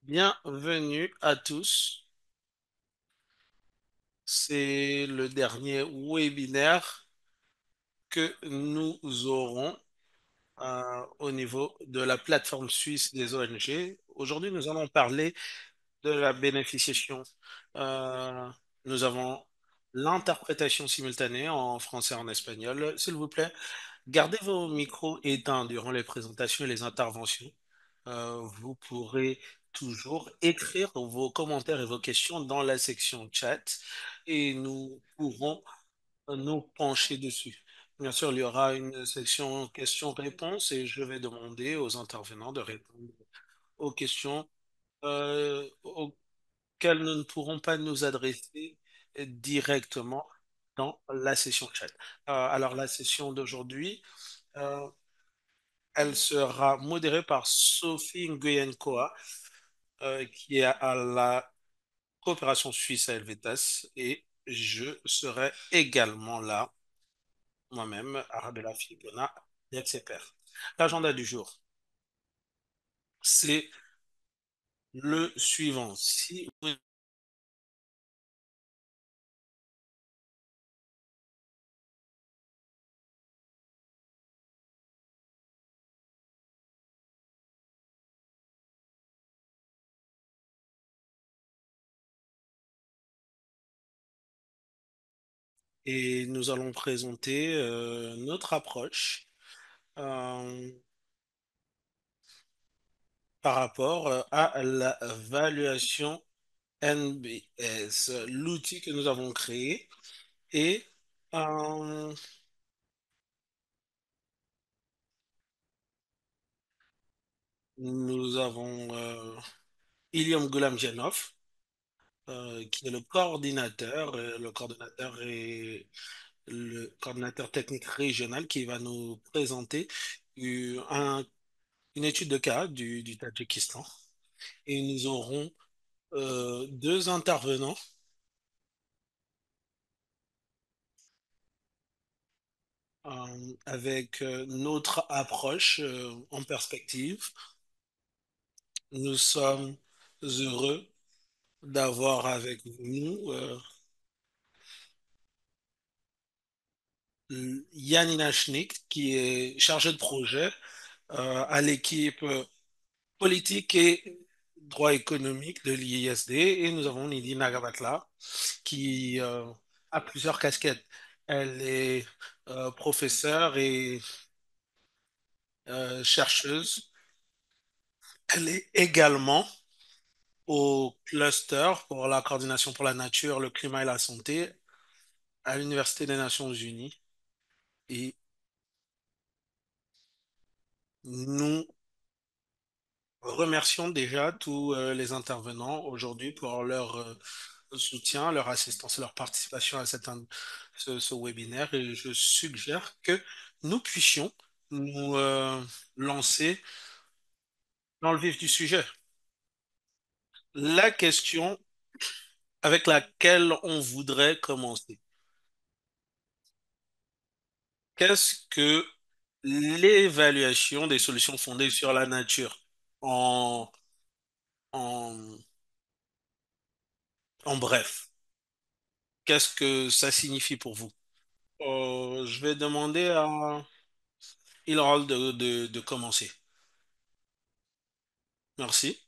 Bienvenue à tous. C'est le dernier webinaire que nous aurons au niveau de la plateforme suisse des ONG. Aujourd'hui, nous allons parler de la bénéficiation. Euh, Nous avons l'interprétation simultanée en français et en espagnol. S'il vous plaît, gardez vos micros éteints durant les présentations et les interventions. Vous pourrez toujours écrire vos commentaires et vos questions dans la section chat et nous pourrons nous pencher dessus. Bien sûr, il y aura une section questions-réponses et je vais demander aux intervenants de répondre aux questions auxquelles nous ne pourrons pas nous adresser directement dans la session chat. Alors, la session d'aujourd'hui, euh, elle sera modérée par Sophie Nguyen Koa, qui est à la coopération suisse à Helvetas, et je serai également là, moi-même, Arabella Filipona, d'XPR. L'agenda du jour, c'est le suivant. Si vous- Et nous allons présenter notre approche euh, par rapport à la valuation NBS, l'outil que nous avons créé. Et euh, nous avons Iliam Goulamjanov, qui est le coordinateur est le coordinateur technique régional qui va nous présenter une étude de cas du Tadjikistan. Et nous aurons deux intervenants avec notre approche en perspective. Nous sommes heureux d'avoir avec nous Yanina Schnick, qui est chargé de projet à l'équipe politique et droit économique de l'ISD. Et nous avons Nidhi Nagabatla, qui a plusieurs casquettes. Elle est professeure et chercheuse. Elle est également au cluster pour la coordination pour la nature, le climat et la santé à l'Université des Nations Unies. Et nous remercions déjà tous les intervenants aujourd'hui pour leur soutien, leur assistance et leur participation à ce webinaire. Et je suggère que nous puissions nous lancer dans le vif du sujet. La question avec laquelle on voudrait commencer. Qu'est-ce que l'évaluation des solutions fondées sur la nature en, en, en bref? Qu'est-ce que ça signifie pour vous? Je vais demander à Ilrold de commencer. Merci.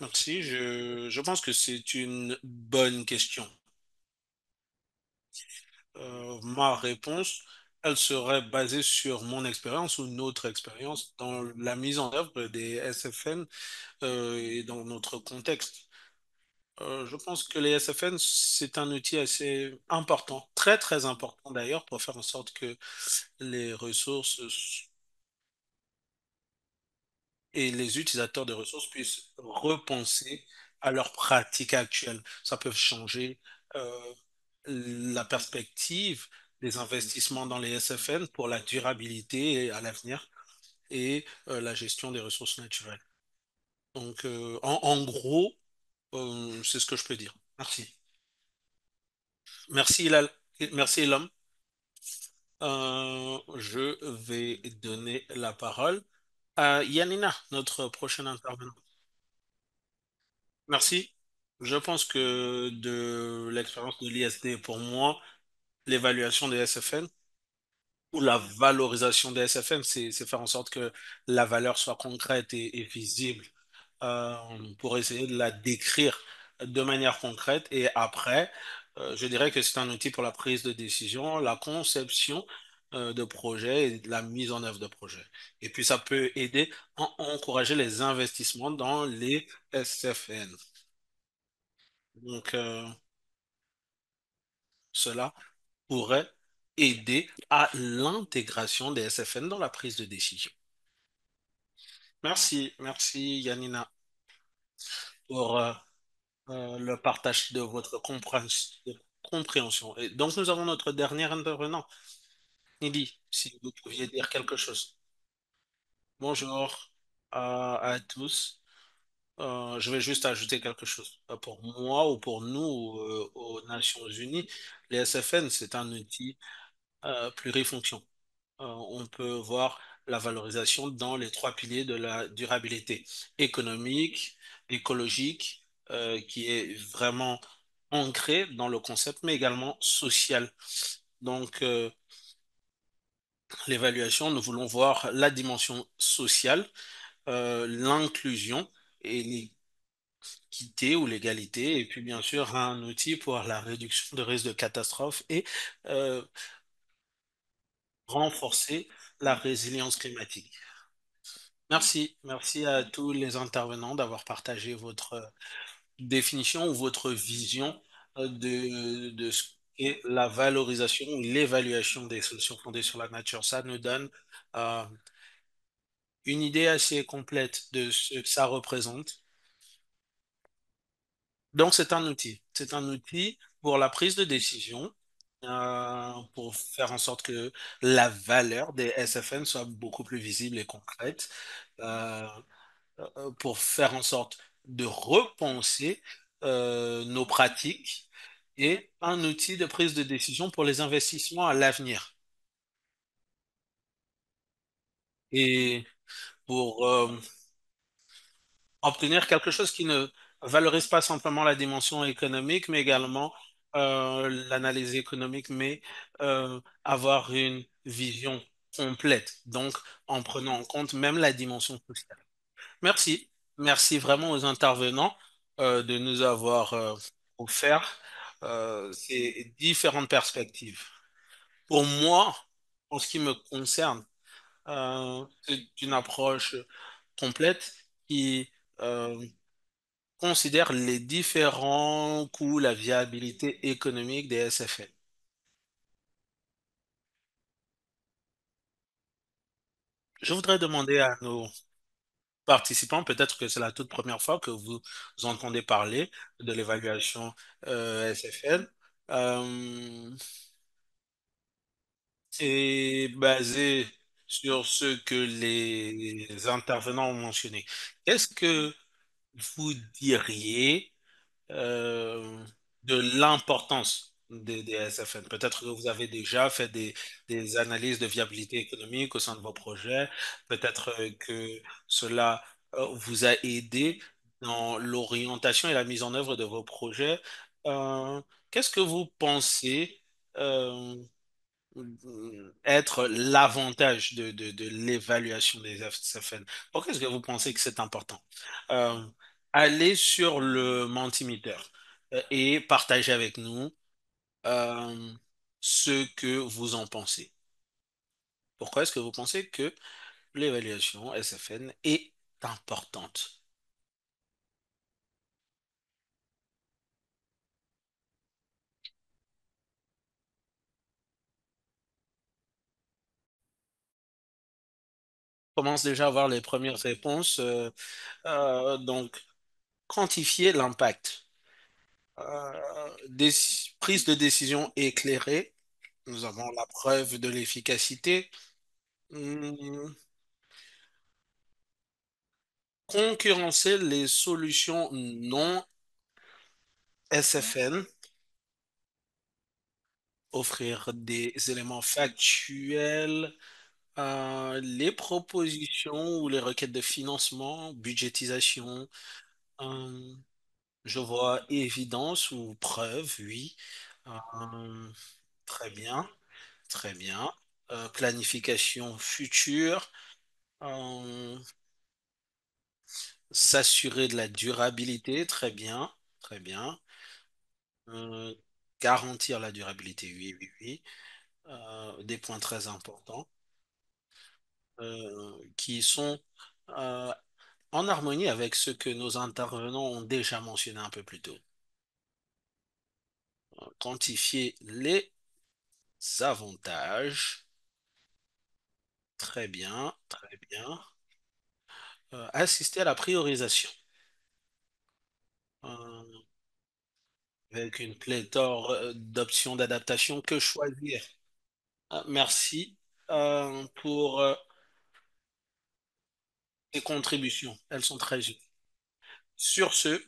Merci. Je pense que c'est une bonne question. Ma réponse, elle serait basée sur mon expérience ou notre expérience dans la mise en œuvre des SFN et dans notre contexte. Je pense que les SFN, c'est un outil assez important, très très important d'ailleurs, pour faire en sorte que les ressources et les utilisateurs de ressources puissent repenser à leurs pratiques actuelles. Ça peut changer euh, la perspective des investissements dans les SFN pour la durabilité et à l'avenir et la gestion des ressources naturelles. Donc, en gros, c'est ce que je peux dire. Merci. Merci, merci, Ilham. Je vais donner la parole Yanina, notre prochain intervenant. Merci. Je pense que de l'expérience de l'ISD, pour moi, l'évaluation des SFN ou la valorisation des SFN, c'est faire en sorte que la valeur soit concrète et visible euh, pour essayer de la décrire de manière concrète. Et après, je dirais que c'est un outil pour la prise de décision, la conception de projets et la mise en œuvre de projets. Et puis, ça peut aider à encourager les investissements dans les SFN. Donc, cela pourrait aider à l'intégration des SFN dans la prise de décision. Merci, merci Yanina pour le partage de votre compréhension. Et donc, nous avons notre dernier intervenant. Nidi, si vous pouviez dire quelque chose. Bonjour à tous. Je vais juste ajouter quelque chose. Pour moi ou pour nous, aux Nations Unies, les SFN, c'est un outil plurifonction. On peut voir la valorisation dans les trois piliers de la durabilité économique, écologique, qui est vraiment ancré dans le concept, mais également social. Donc, l'évaluation, nous voulons voir la dimension sociale, l'inclusion et l'équité ou l'égalité, et puis bien sûr un outil pour la réduction de risques de catastrophe et euh, renforcer la résilience climatique. Merci, merci à tous les intervenants d'avoir partagé votre définition ou votre vision de ce qu'est la valorisation ou l'évaluation des solutions fondées sur la nature. Ça nous donne euh, une idée assez complète de ce que ça représente. Donc, c'est un outil. C'est un outil pour la prise de décision, pour faire en sorte que la valeur des SFN soit beaucoup plus visible et concrète. Euh, pour faire en sorte de repenser nos pratiques et un outil de prise de décision pour les investissements à l'avenir. Et pour obtenir quelque chose qui ne valorise pas simplement la dimension économique, mais également l'analyse économique, mais avoir une vision complète, donc en prenant en compte même la dimension sociale. Merci. Merci vraiment aux intervenants de nous avoir offert ces différentes perspectives. Pour moi, en ce qui me concerne, c'est une approche complète qui euh, considère les différents coûts, la viabilité économique des SFL. Je voudrais demander à nos participants, peut-être que c'est la toute première fois que vous entendez parler de l'évaluation SFL. Euh, c'est basé sur ce que les intervenants ont mentionné. Qu'est-ce que vous diriez euh, de l'importance des SFN? Peut-être que vous avez déjà fait des analyses de viabilité économique au sein de vos projets. Peut-être que cela vous a aidé dans l'orientation et la mise en œuvre de vos projets. Qu'est-ce que vous pensez euh, être l'avantage de l'évaluation des SFN? Pourquoi est-ce que vous pensez que c'est important? Euh, Allez sur le Mentimeter et partagez avec nous euh, ce que vous en pensez. Pourquoi est-ce que vous pensez que l'évaluation SFN est importante? On commence déjà à avoir les premières réponses. Donc, quantifier l'impact. Des prises de décision éclairées. Nous avons la preuve de l'efficacité. Hum, Concurrencer les solutions non SFN, offrir des éléments factuels, Les propositions ou les requêtes de financement, budgétisation, euh, je vois évidence ou preuve, oui. Euh, Très bien, très bien. Planification future, euh, s'assurer de la durabilité, très bien, très bien. Euh, Garantir la durabilité, oui, oui, oui. Des points très importants qui sont euh, en harmonie avec ce que nos intervenants ont déjà mentionné un peu plus tôt. Quantifier les avantages, très bien, très bien. Assister à la priorisation, euh, avec une pléthore d'options d'adaptation, que choisir? Merci pour tes contributions, elles sont très utiles. Sur ce,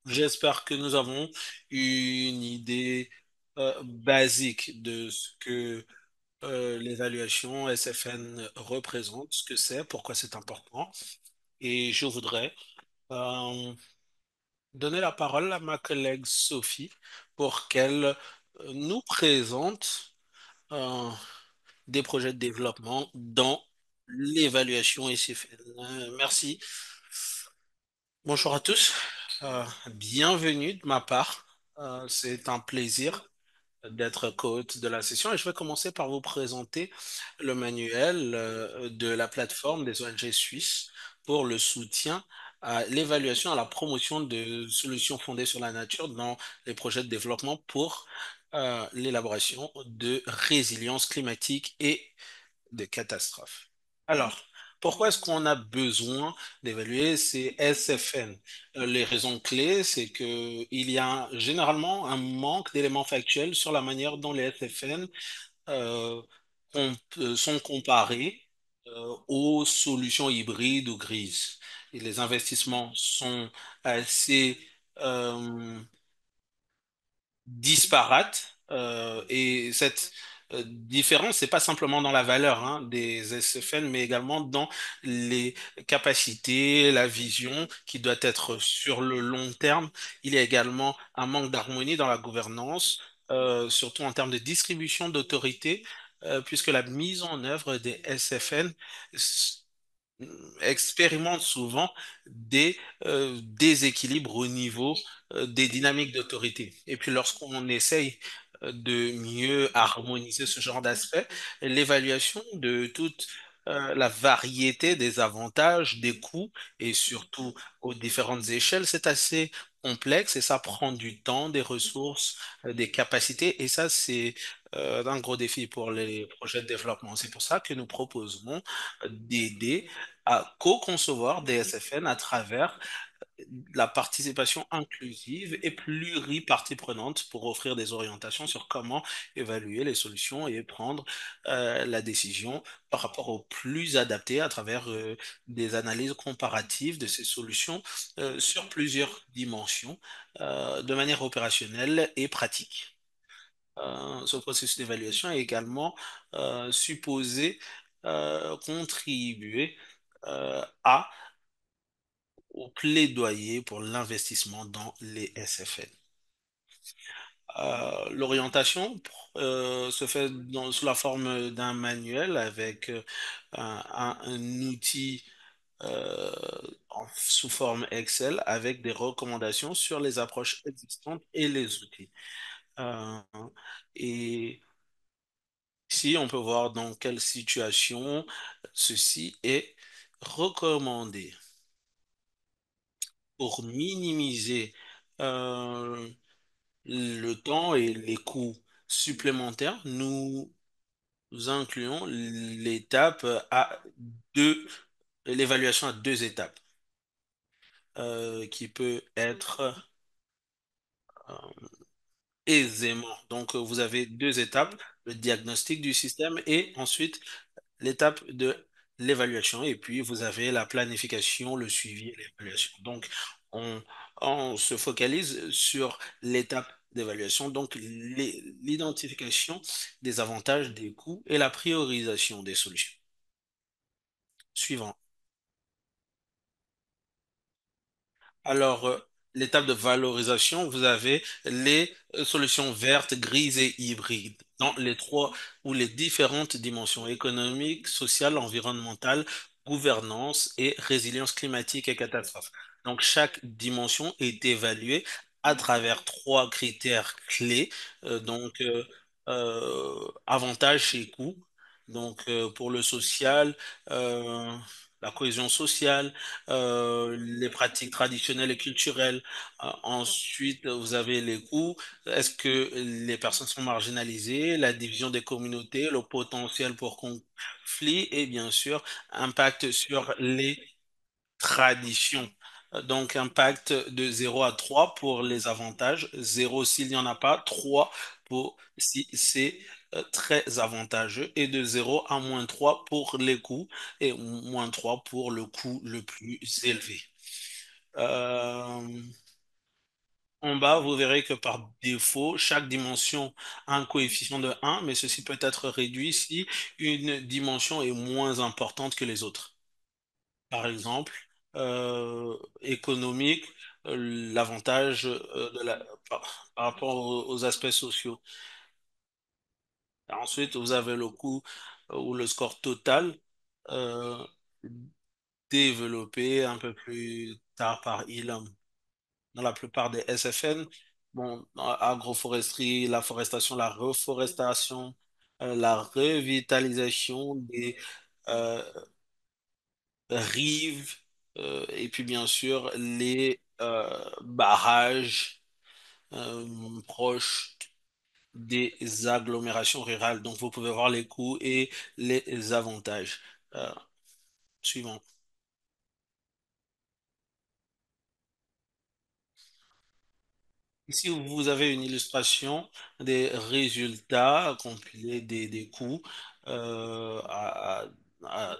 j'espère que nous avons une idée basique de ce que l'évaluation SFN représente, ce que c'est, pourquoi c'est important. Et je voudrais euh, donner la parole à ma collègue Sophie pour qu'elle nous présente euh, des projets de développement dans l'évaluation SFN. Merci. Bonjour à tous. Bienvenue de ma part. C'est un plaisir d'être co-hôte de la session et je vais commencer par vous présenter le manuel de la plateforme des ONG suisses pour le soutien à l'évaluation, à la promotion de solutions fondées sur la nature dans les projets de développement pour l'élaboration de résilience climatique et de catastrophes. Alors, pourquoi est-ce qu'on a besoin d'évaluer ces SFN? Les raisons clés, c'est que il y a généralement un manque d'éléments factuels sur la manière dont les SFN euh, sont comparés aux solutions hybrides ou grises. Et les investissements sont assez disparates et cette différence, c'est pas simplement dans la valeur des SFN, mais également dans les capacités, la vision qui doit être sur le long terme. Il y a également un manque d'harmonie dans la gouvernance, surtout en termes de distribution d'autorité, puisque la mise en œuvre des SFN expérimente souvent des déséquilibres au niveau des dynamiques d'autorité. Et puis lorsqu'on essaye de mieux harmoniser ce genre d'aspect, l'évaluation de toute la variété des avantages, des coûts et surtout aux différentes échelles, c'est assez complexe et ça prend du temps, des ressources, des capacités et ça c'est un gros défi pour les projets de développement. C'est pour ça que nous proposons d'aider à co-concevoir des SFN à travers la participation inclusive et pluripartie prenante pour offrir des orientations sur comment évaluer les solutions et prendre la décision par rapport au plus adapté à travers des analyses comparatives de ces solutions sur plusieurs dimensions de manière opérationnelle et pratique. Ce processus d'évaluation est également supposé contribuer à au plaidoyer pour l'investissement dans les SFL. L'orientation se fait sous la forme d'un manuel avec un outil euh, sous forme Excel avec des recommandations sur les approches existantes et les outils. Euh, et ici, on peut voir dans quelle situation ceci est recommandé pour minimiser euh, le temps et les coûts supplémentaires. Nous incluons l'étape à deux, l'évaluation à deux étapes, qui peut être euh, aisément. Donc, vous avez deux étapes, le diagnostic du système et ensuite l'étape de l'évaluation. Et puis, vous avez la planification, le suivi et l'évaluation. Donc, on, on se focalise sur l'étape d'évaluation, donc l'identification des avantages, des coûts et la priorisation des solutions. Suivant. Alors, l'étape de valorisation, vous avez les solutions vertes, grises et hybrides dans les trois ou les différentes dimensions économiques, sociales, environnementales, gouvernance et résilience climatique et catastrophe. Donc, chaque dimension est évaluée à travers trois critères clés, avantages et coûts. Donc, pour le social, euh, la cohésion sociale, les pratiques traditionnelles et culturelles. Ensuite, vous avez les coûts. Est-ce que les personnes sont marginalisées, la division des communautés, le potentiel pour conflit et bien sûr, impact sur les traditions. Donc, impact de 0 à 3 pour les avantages, 0 s'il n'y en a pas, 3 pour si c'est très avantageux, et de 0 à -3 pour les coûts, et -3 pour le coût le plus élevé. Euh, En bas, vous verrez que par défaut, chaque dimension a un coefficient de 1, mais ceci peut être réduit si une dimension est moins importante que les autres. Par exemple, économique, l'avantage par rapport aux aspects sociaux. Ensuite, vous avez le coût ou le score total euh, développé un peu plus tard par Elam. Dans la plupart des SFN, bon, agroforesterie, la forestation, la reforestation, la revitalisation des euh, rives, et puis bien sûr les barrages proches des agglomérations rurales. Donc vous pouvez voir les coûts et les avantages. Euh, Suivant. Ici, vous avez une illustration des résultats compilés des coûts euh, à- à-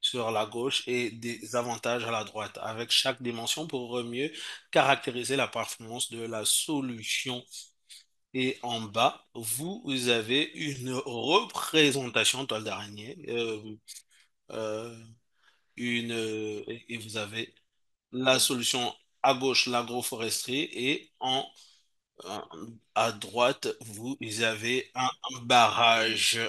sur la gauche et des avantages à la droite, avec chaque dimension pour mieux caractériser la performance de la solution. Et en bas, vous avez une représentation toile d'araignée, euh, et vous avez la solution à gauche, l'agroforesterie, et euh, à droite, vous avez un barrage.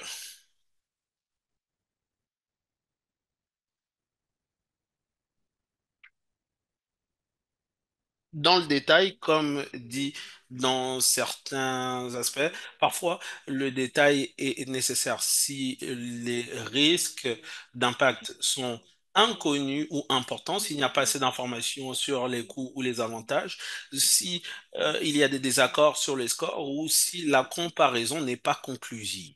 Dans le détail, comme dit dans certains aspects, parfois le détail est nécessaire si les risques d'impact sont inconnus ou importants, s'il n'y a pas assez d'informations sur les coûts ou les avantages, si il y a des désaccords sur les scores ou si la comparaison n'est pas conclusive.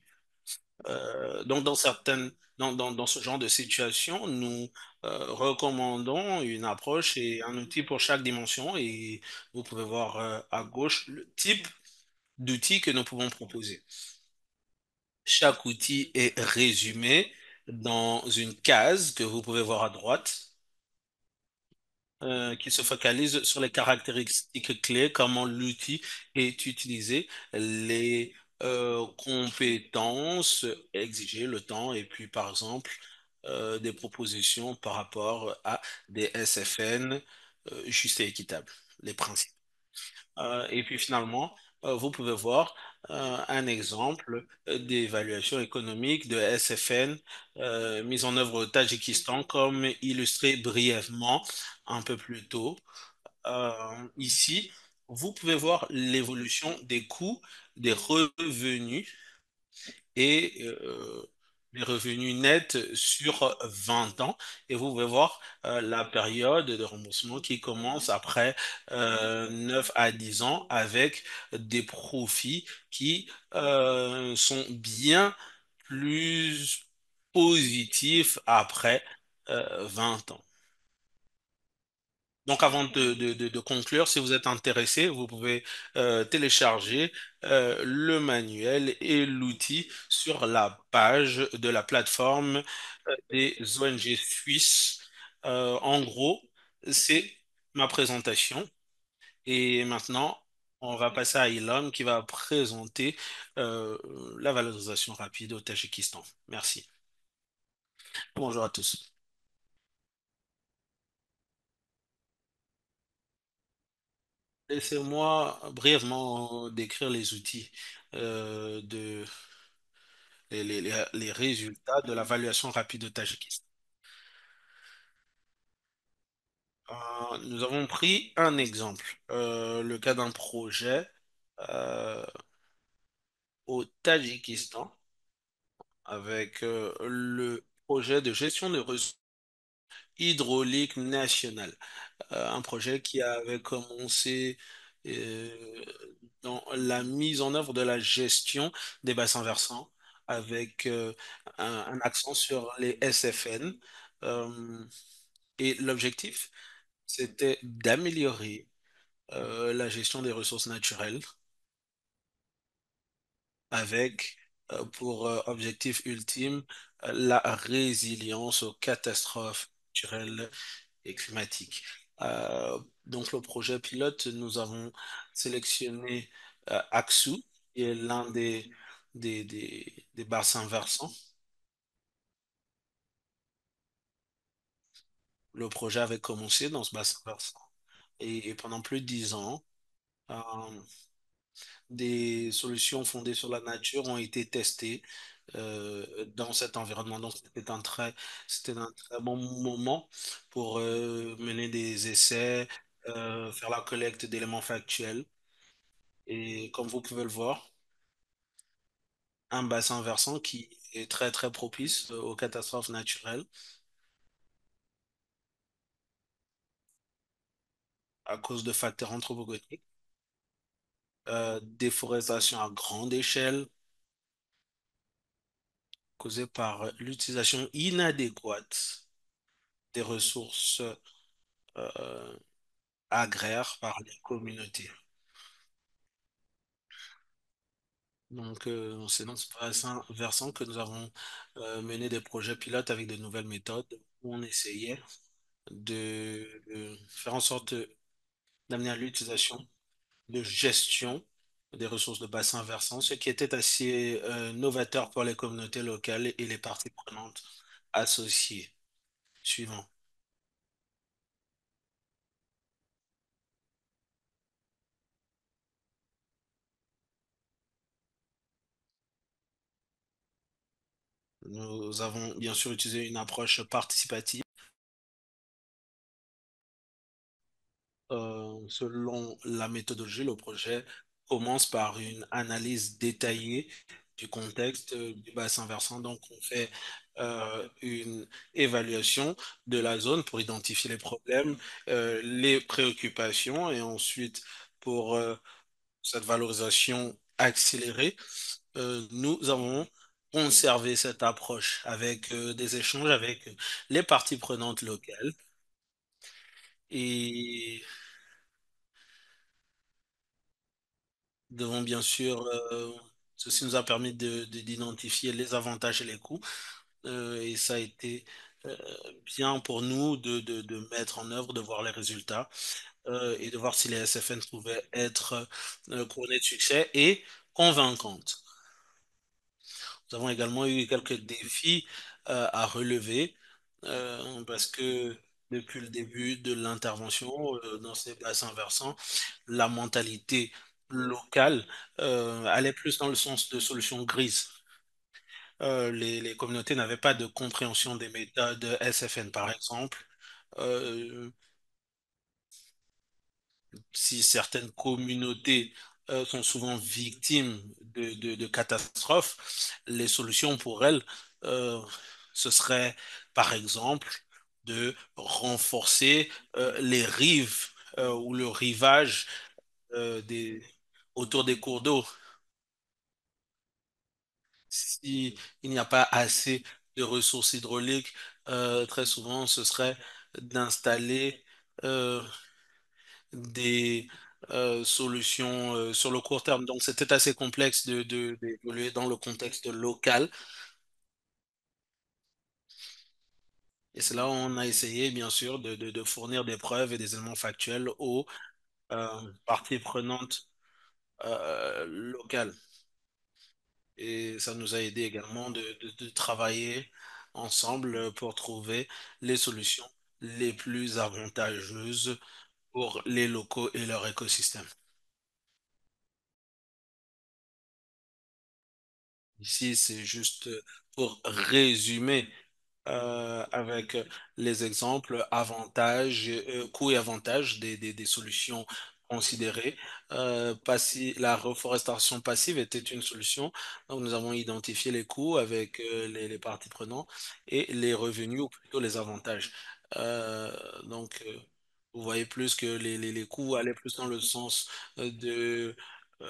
Donc, dans ce genre de situation, nous recommandons une approche et un outil pour chaque dimension. Et vous pouvez voir à gauche le type d'outil que nous pouvons proposer. Chaque outil est résumé dans une case que vous pouvez voir à droite, qui se focalise sur les caractéristiques clés, comment l'outil est utilisé, les compétences exigées, le temps, et puis par exemple des propositions par rapport à des SFN justes et équitables, les principes. Et puis finalement, vous pouvez voir un exemple d'évaluation économique de SFN mise en œuvre au Tadjikistan, comme illustré brièvement un peu plus tôt. Ici, vous pouvez voir l'évolution des coûts, des revenus et les revenus nets sur 20 ans. Et vous pouvez voir la période de remboursement qui commence après 9 à 10 ans avec des profits qui sont bien plus positifs après 20 ans. Donc, avant de conclure, si vous êtes intéressé, vous pouvez télécharger le manuel et l'outil sur la page de la plateforme des ONG suisses. En gros, c'est ma présentation. Et maintenant, On va passer à Ilham qui va présenter euh, la valorisation rapide au Tadjikistan. Merci. Bonjour à tous. Laissez-moi brièvement décrire les outils de les résultats de l'évaluation rapide au Tadjikistan. Nous avons pris un exemple, le cas d'un projet euh, au Tadjikistan avec le projet de gestion de ressources hydrauliques nationales. Un projet qui avait commencé euh, dans la mise en œuvre de la gestion des bassins versants avec un accent sur les SFN. Euh, et l'objectif, c'était d'améliorer la gestion des ressources naturelles avec pour objectif ultime la résilience aux catastrophes naturelles et climatique. Donc, le projet pilote, nous avons sélectionné Aksu, qui est l'un des bassins versants. Le projet avait commencé dans ce bassin versant et pendant plus de 10 ans, euh, des solutions fondées sur la nature ont été testées dans cet environnement. Donc, c'était un très bon moment pour mener des essais, faire la collecte d'éléments factuels. Et comme vous pouvez le voir, un bassin versant qui est très très propice aux catastrophes naturelles à cause de facteurs anthropogéniques, déforestation à grande échelle causée par l'utilisation inadéquate des ressources euh, agraires par les communautés. Donc, c'est dans ce bassin versant que nous avons mené des projets pilotes avec de nouvelles méthodes où on essayait de faire en sorte d'amener à l'utilisation de gestion des ressources de bassin versant, ce qui était assez novateur pour les communautés locales et les parties prenantes associées. Suivant. Nous avons bien sûr utilisé une approche participative. Selon la méthodologie, le projet commence par une analyse détaillée du contexte du bassin versant. Donc, on fait une évaluation de la zone pour identifier les problèmes, les préoccupations et ensuite pour cette valorisation accélérée, nous avons conservé cette approche avec des échanges avec les parties prenantes locales et devons bien sûr, ceci nous a permis d'identifier les avantages et les coûts, et ça a été euh, bien pour nous de mettre en œuvre, de voir les résultats, et de voir si les SFN pouvaient être couronnées de succès et convaincantes. Nous avons également eu quelques défis à relever, parce que depuis le début de l'intervention dans ces bassins versants, la mentalité locale allait plus dans le sens de solutions grises. Les communautés n'avaient pas de compréhension des méthodes SFN, par exemple. Euh, Si certaines communautés sont souvent victimes de catastrophes, les solutions pour elles, euh, ce serait, par exemple, de renforcer les rives ou le rivage autour des cours d'eau. Si il n'y a pas assez de ressources hydrauliques, très souvent, ce serait d'installer euh, des solutions sur le court terme. Donc, c'était assez complexe d'évoluer dans le contexte local. Et c'est là où on a essayé, bien sûr, de fournir des preuves et des éléments factuels aux parties prenantes locales. Et ça nous a aidé également de travailler ensemble pour trouver les solutions les plus avantageuses pour les locaux et leur écosystème. Ici, c'est juste pour résumer avec les exemples, avantages, coûts et avantages des solutions considérées. La reforestation passive était une solution. Donc, nous avons identifié les coûts avec les parties prenantes et les revenus, ou plutôt les avantages. Donc, vous voyez plus que les coûts allaient plus dans le sens de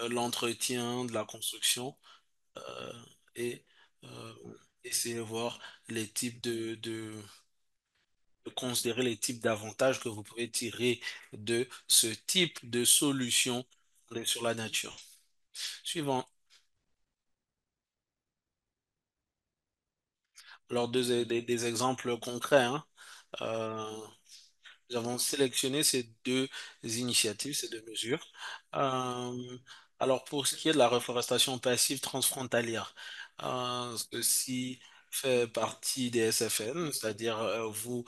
l'entretien, de la construction euh, et euh, essayer de voir les types de considérer les types d'avantages que vous pouvez tirer de ce type de solution sur la nature. Suivant. Alors, des exemples concrets, hein. Euh, Nous avons sélectionné ces deux initiatives, ces deux mesures. Euh, alors, pour ce qui est de la reforestation passive transfrontalière, ceci fait partie des SFN, c'est-à-dire vous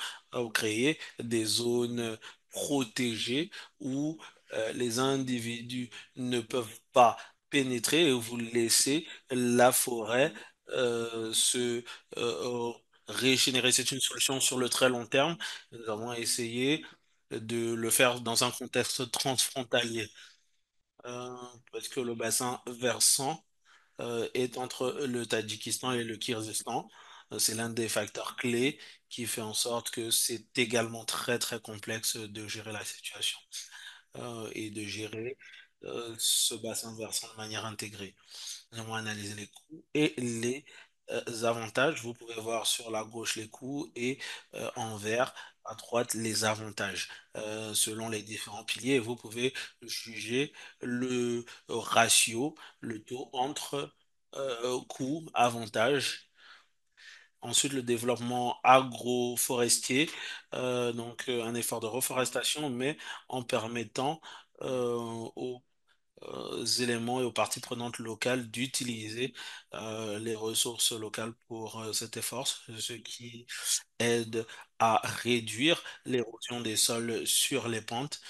créez des zones protégées où les individus ne peuvent pas pénétrer et vous laissez la forêt se régénérer. C'est une solution sur le très long terme. Nous avons essayé de le faire dans un contexte transfrontalier, euh, parce que le bassin versant est entre le Tadjikistan et le Kirghizistan. C'est l'un des facteurs clés qui fait en sorte que c'est également très très complexe de gérer la situation et de gérer ce bassin versant de manière intégrée. Nous avons analysé les coûts et les avantages. Vous pouvez voir sur la gauche les coûts et en vert à droite les avantages. Selon les différents piliers, vous pouvez juger le ratio, le taux entre coûts, avantages. Ensuite, le développement agroforestier, un effort de reforestation, mais en permettant aux éléments et aux parties prenantes locales d'utiliser les ressources locales pour cet effort, ce qui aide à réduire l'érosion des sols sur les pentes.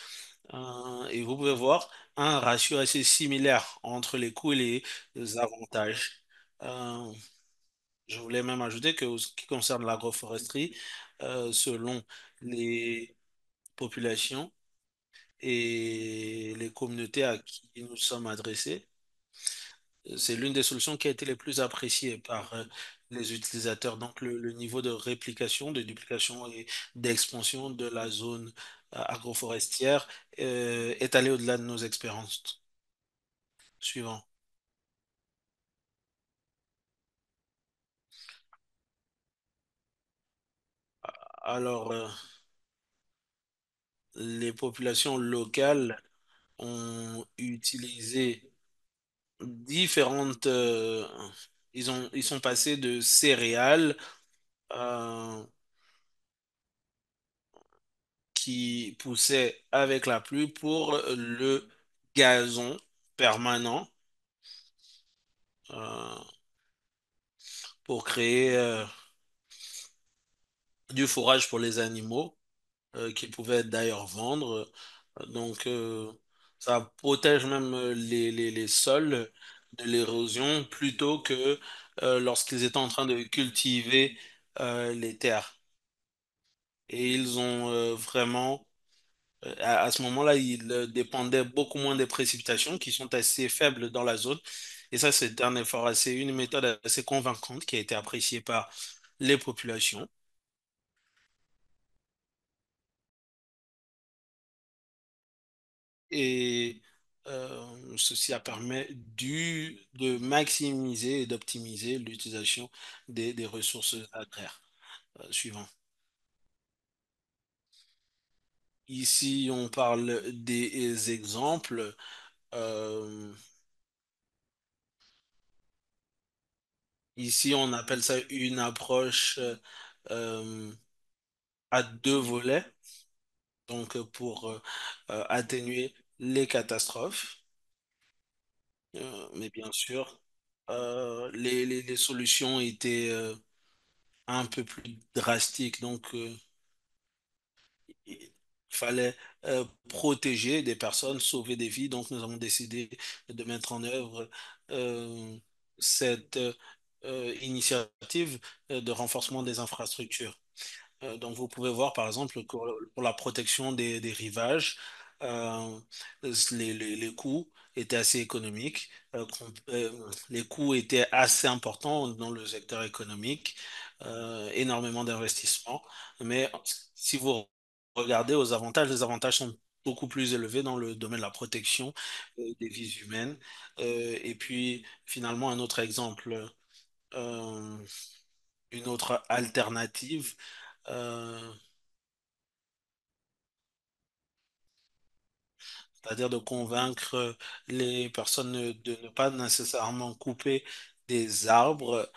Et vous pouvez voir un ratio assez similaire entre les coûts et les avantages. Euh, je voulais même ajouter que, ce qui concerne l'agroforesterie, selon les populations et les communautés à qui nous sommes adressés, c'est l'une des solutions qui a été les plus appréciées par les utilisateurs. Donc, le niveau de réplication, de duplication et d'expansion de la zone agroforestière est allé au-delà de nos expériences. Suivant. Alors, les populations locales ont utilisé différentes. Ils sont passés de céréales euh, qui poussaient avec la pluie pour le gazon permanent, euh, pour créer du fourrage pour les animaux qu'ils pouvaient d'ailleurs vendre. Donc, ça protège même les sols de l'érosion plutôt que lorsqu'ils étaient en train de cultiver les terres. Et ils ont vraiment, à ce moment-là, ils dépendaient beaucoup moins des précipitations qui sont assez faibles dans la zone. Et ça, c'est un effort assez, une méthode assez convaincante qui a été appréciée par les populations. Et ceci a permis de maximiser et d'optimiser l'utilisation des ressources agraires. Suivant. Ici, on parle des exemples. Euh, Ici, on appelle ça une approche euh, à deux volets, donc pour atténuer les catastrophes. Mais bien sûr, les solutions étaient un peu plus drastiques. Donc, il fallait protéger des personnes, sauver des vies. Donc, nous avons décidé de mettre en œuvre euh, cette initiative de renforcement des infrastructures. Donc, vous pouvez voir, par exemple, que pour la protection des rivages, euh, les coûts étaient assez économiques. Les coûts étaient assez importants dans le secteur économique, énormément d'investissements. Mais si vous regardez aux avantages, les avantages sont beaucoup plus élevés dans le domaine de la protection des vies humaines. Et puis, finalement, un autre exemple, euh, une autre alternative. euh, C'est-à-dire de convaincre les personnes de ne pas nécessairement couper des arbres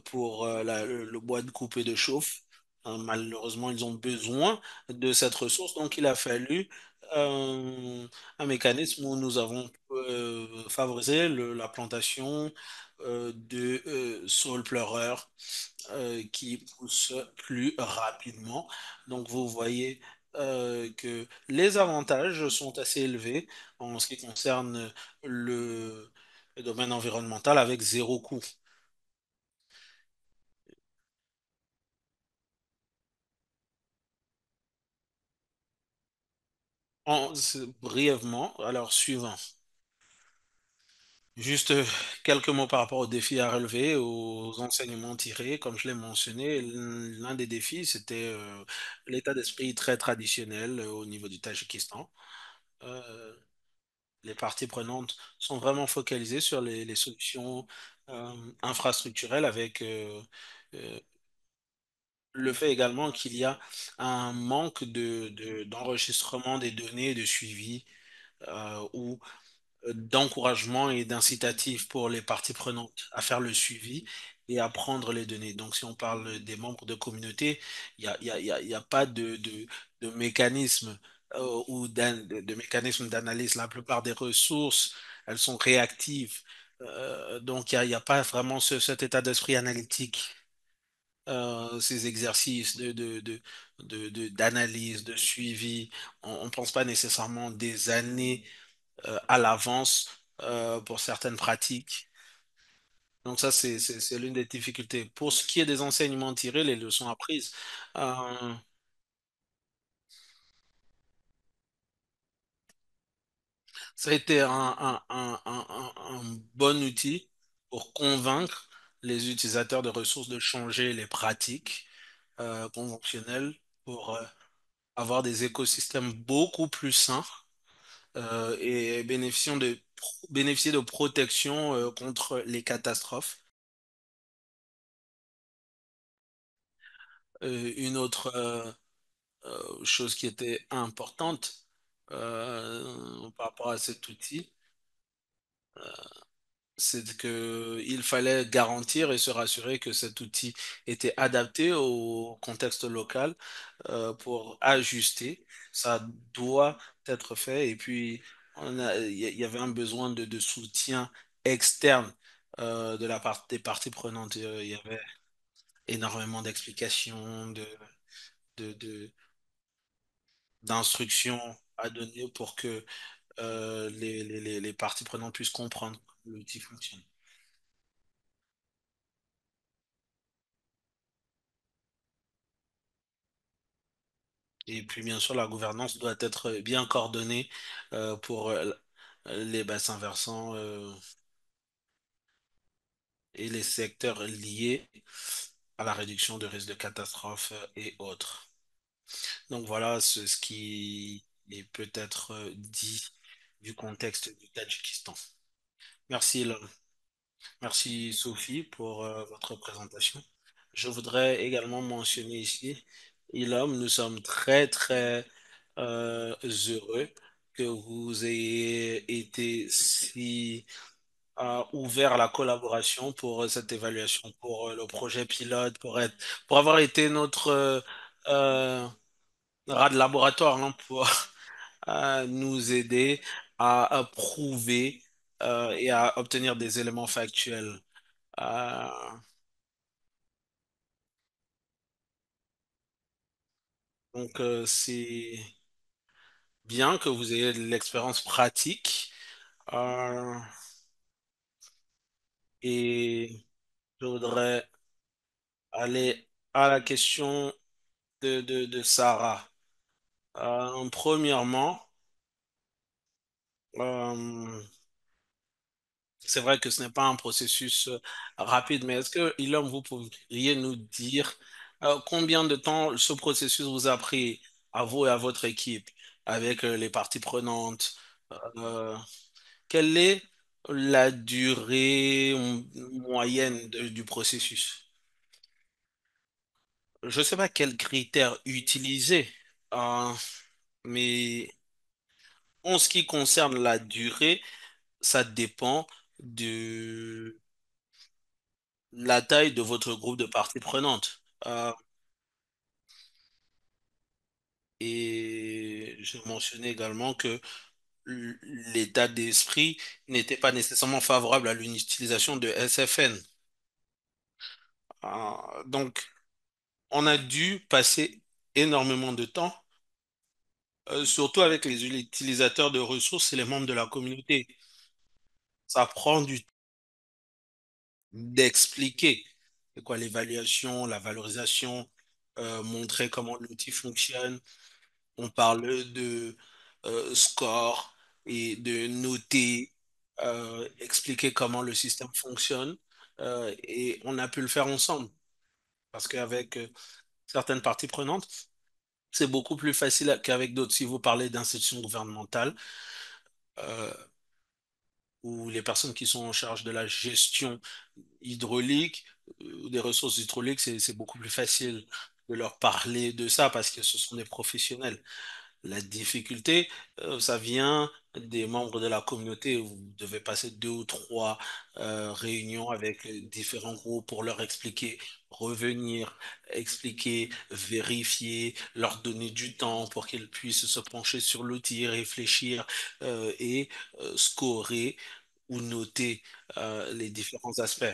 pour le bois de couper de chauffe. Malheureusement, ils ont besoin de cette ressource, donc il a fallu euh, un mécanisme où nous avons favorisé la plantation de saules pleureurs qui pousse plus rapidement. Donc vous voyez que les avantages sont assez élevés en ce qui concerne le domaine environnemental avec zéro coût. Brièvement, alors suivant. Juste quelques mots par rapport aux défis à relever, aux enseignements tirés. Comme je l'ai mentionné, l'un des défis, c'était l'état d'esprit très traditionnel au niveau du Tadjikistan. Euh, les parties prenantes sont vraiment focalisées sur les solutions euh, infrastructurelles avec euh, le fait également qu'il y a un manque d'enregistrement des données de suivi ou d'encouragement et d'incitatif pour les parties prenantes à faire le suivi et à prendre les données. Donc, si on parle des membres de communauté, il y a pas de mécanisme ou de mécanisme d'analyse. La plupart des ressources, elles sont réactives. Donc, il y a pas vraiment cet état d'esprit analytique, ces exercices d'analyse, de suivi. On ne pense pas nécessairement des années à l'avance pour certaines pratiques. Donc ça, c'est l'une des difficultés. Pour ce qui est des enseignements tirés, les leçons apprises, euh, ça a été un bon outil pour convaincre les utilisateurs de ressources de changer les pratiques conventionnelles pour avoir des écosystèmes beaucoup plus sains et bénéficier de protection contre les catastrophes. Une autre chose qui était importante par rapport à cet outil, c'est que il fallait garantir et se rassurer que cet outil était adapté au contexte local pour ajuster. Ça doit être fait. Et puis, il y avait un besoin de soutien externe de la part des parties prenantes. Il y avait énormément d'explications, de- d'instructions à donner pour que les parties prenantes puissent comprendre comment l'outil fonctionne. Et puis, bien sûr, la gouvernance doit être bien coordonnée pour les bassins versants et les secteurs liés à la réduction de risques de catastrophes et autres. Donc voilà ce qui est peut-être dit du contexte du Tadjikistan. Merci, merci Sophie pour votre présentation. Je voudrais également mentionner ici, Ilham, nous sommes très heureux que vous ayez été si ouvert à la collaboration pour cette évaluation, pour le projet pilote, pour avoir été notre euh, rat de laboratoire, hein, pour nous aider à prouver et à obtenir des éléments factuels. Euh, c'est bien que vous ayez de l'expérience pratique. Euh, et je voudrais aller à la question de Sarah. Premièrement, euh, c'est vrai que ce n'est pas un processus rapide, mais est-ce que, Ilham, vous pourriez nous dire combien de temps ce processus vous a pris à vous et à votre équipe avec les parties prenantes? Euh, Quelle est la durée moyenne du processus? Je ne sais pas quels critères utiliser, euh, mais en ce qui concerne la durée, ça dépend de la taille de votre groupe de parties prenantes. Et je mentionnais également que l'état d'esprit n'était pas nécessairement favorable à l'utilisation de SFN. Donc, on a dû passer énormément de temps, surtout avec les utilisateurs de ressources et les membres de la communauté. Ça prend du temps d'expliquer c'est quoi l'évaluation, la valorisation, montrer comment l'outil fonctionne. On parle de score et de noter, expliquer comment le système fonctionne. Et on a pu le faire ensemble parce qu'avec certaines parties prenantes, c'est beaucoup plus facile qu'avec d'autres. Si vous parlez d'institutions gouvernementales euh, ou les personnes qui sont en charge de la gestion hydraulique, des ressources hydrauliques, c'est beaucoup plus facile de leur parler de ça parce que ce sont des professionnels. La difficulté, ça vient des membres de la communauté. Vous devez passer deux ou trois réunions avec différents groupes pour leur expliquer, revenir, expliquer, vérifier, leur donner du temps pour qu'ils puissent se pencher sur l'outil, réfléchir et scorer ou noter les différents aspects.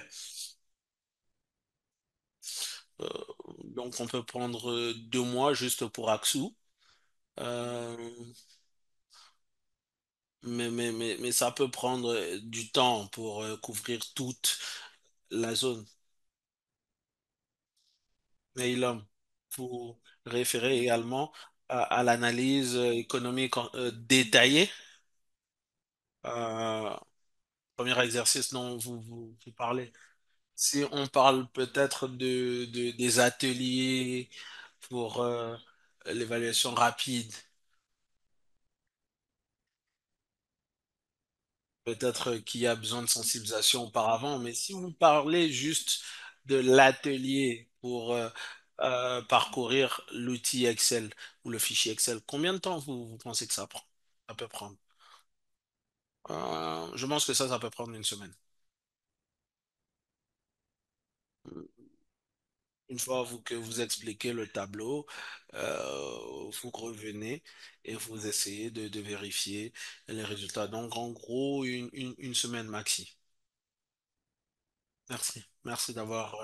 Euh, donc, on peut prendre 2 mois juste pour Axou. Euh, mais ça peut prendre du temps pour couvrir toute la zone. Mais vous référez également à l'analyse économique détaillée. Euh, Premier exercice dont vous parlez. Si on parle peut-être des ateliers pour l'évaluation rapide, peut-être qu'il y a besoin de sensibilisation auparavant, mais si vous parlez juste de l'atelier pour parcourir l'outil Excel ou le fichier Excel, combien de temps vous pensez que ça prend? Ça peut prendre. Je pense que ça peut prendre une semaine. Une fois que vous expliquez le tableau, vous revenez et vous essayez de vérifier les résultats. Donc, en gros, une semaine maxi. Merci. Merci d'avoir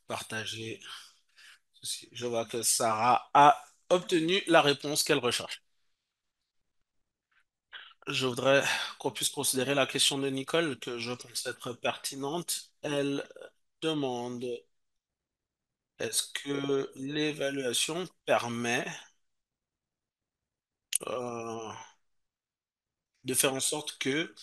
partagé ceci. Je vois que Sarah a obtenu la réponse qu'elle recherche. Je voudrais qu'on puisse considérer la question de Nicole, que je pense être pertinente. Elle demande, est-ce que l'évaluation permet euh, de faire en sorte que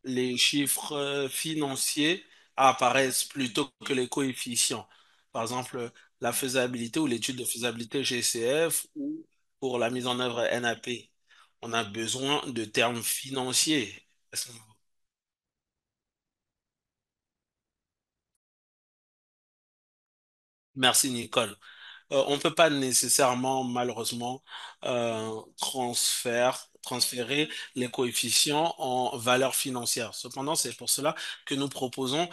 les chiffres financiers apparaissent plutôt que les coefficients? Par exemple, la faisabilité ou l'étude de faisabilité GCF ou pour la mise en œuvre NAP. On a besoin de termes financiers. Est-ce que- Merci, Nicole. On ne peut pas nécessairement, malheureusement, transférer les coefficients en valeur financière. Cependant, c'est pour cela que nous proposons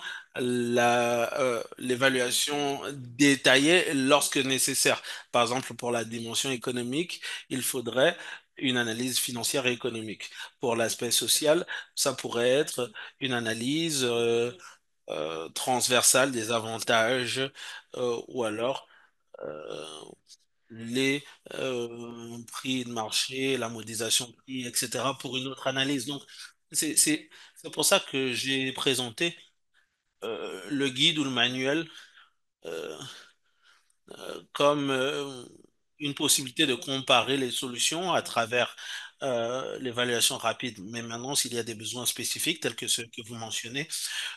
l'évaluation détaillée lorsque nécessaire. Par exemple, pour la dimension économique, il faudrait une analyse financière et économique. Pour l'aspect social, ça pourrait être une analyse transversale des avantages ou alors euh, les prix de marché, la modélisation de prix, etc. pour une autre analyse. Donc, c'est pour ça que j'ai présenté le guide ou le manuel euh, comme une possibilité de comparer les solutions à travers l'évaluation rapide. Mais maintenant, s'il y a des besoins spécifiques tels que ceux que vous mentionnez,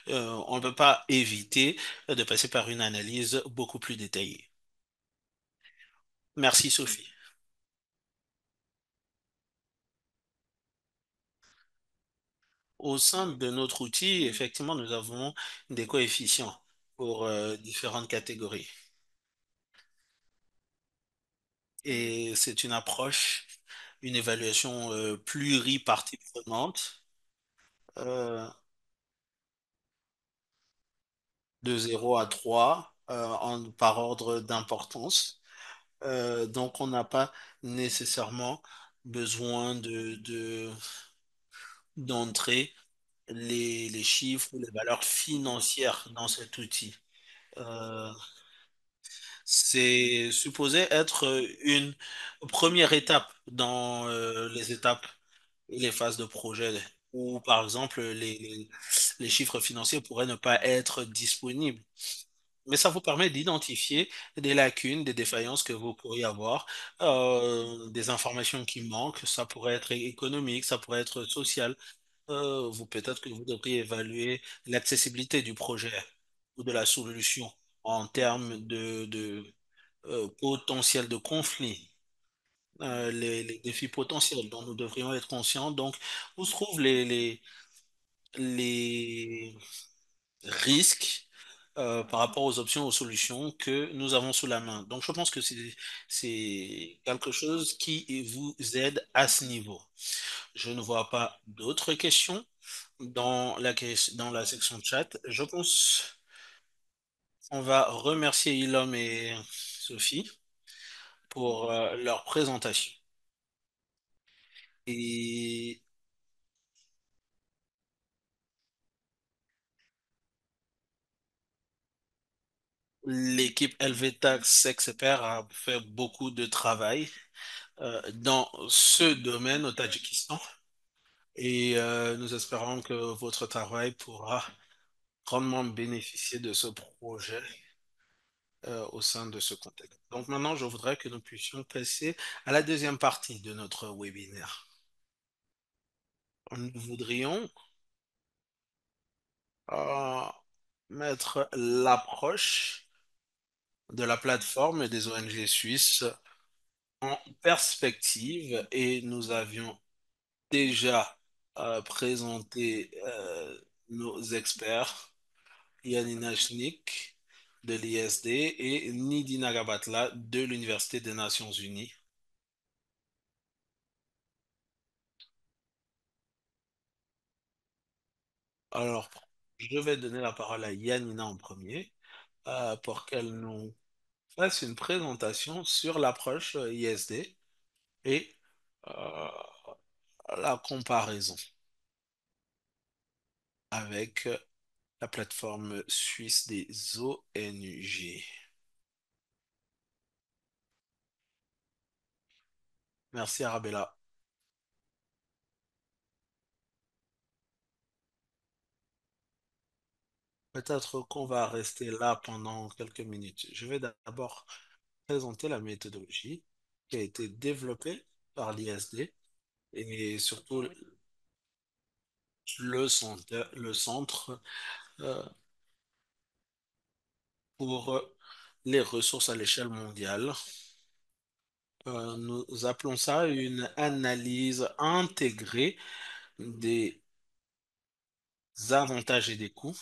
on ne peut pas éviter de passer par une analyse beaucoup plus détaillée. Merci, Sophie. Au sein de notre outil, effectivement, nous avons des coefficients pour différentes catégories. Et c'est une approche, une évaluation pluripartie prenante, euh, de 0 à 3 par ordre d'importance. Donc, on n'a pas nécessairement besoin d'entrer les chiffres ou les valeurs financières dans cet outil. Euh, c'est supposé être une première étape dans les étapes et les phases de projet où, par exemple, les chiffres financiers pourraient ne pas être disponibles. Mais ça vous permet d'identifier des lacunes, des défaillances que vous pourriez avoir, des informations qui manquent. Ça pourrait être économique, ça pourrait être social. Vous peut-être que vous devriez évaluer l'accessibilité du projet ou de la solution en termes de potentiel de conflit, les défis potentiels dont nous devrions être conscients. Donc, où se trouvent les risques par rapport aux options, aux solutions que nous avons sous la main. Donc, je pense que c'est quelque chose qui vous aide à ce niveau. Je ne vois pas d'autres questions dans la section chat. Je pense qu'on va remercier Ilham et Sophie pour leur présentation. Et l'équipe LVTAX Expert a fait beaucoup de travail dans ce domaine au Tadjikistan. Et nous espérons que votre travail pourra grandement bénéficier de ce projet au sein de ce contexte. Donc maintenant, je voudrais que nous puissions passer à la deuxième partie de notre webinaire. Nous voudrions euh, mettre l'approche de la plateforme et des ONG suisses en perspective et nous avions déjà présenté nos experts, Yanina Schnick de l'ISD et Nidhi Nagabatla de l'Université des Nations Unies. Alors, je vais donner la parole à Yanina en premier pour qu'elle nous fasse une présentation sur l'approche ISD et euh, la comparaison avec la plateforme suisse des ONG. Merci Arabella. Peut-être qu'on va rester là pendant quelques minutes. Je vais d'abord présenter la méthodologie qui a été développée par l'ISD et surtout le centre euh, pour les ressources à l'échelle mondiale. Nous appelons ça une analyse intégrée des avantages et des coûts.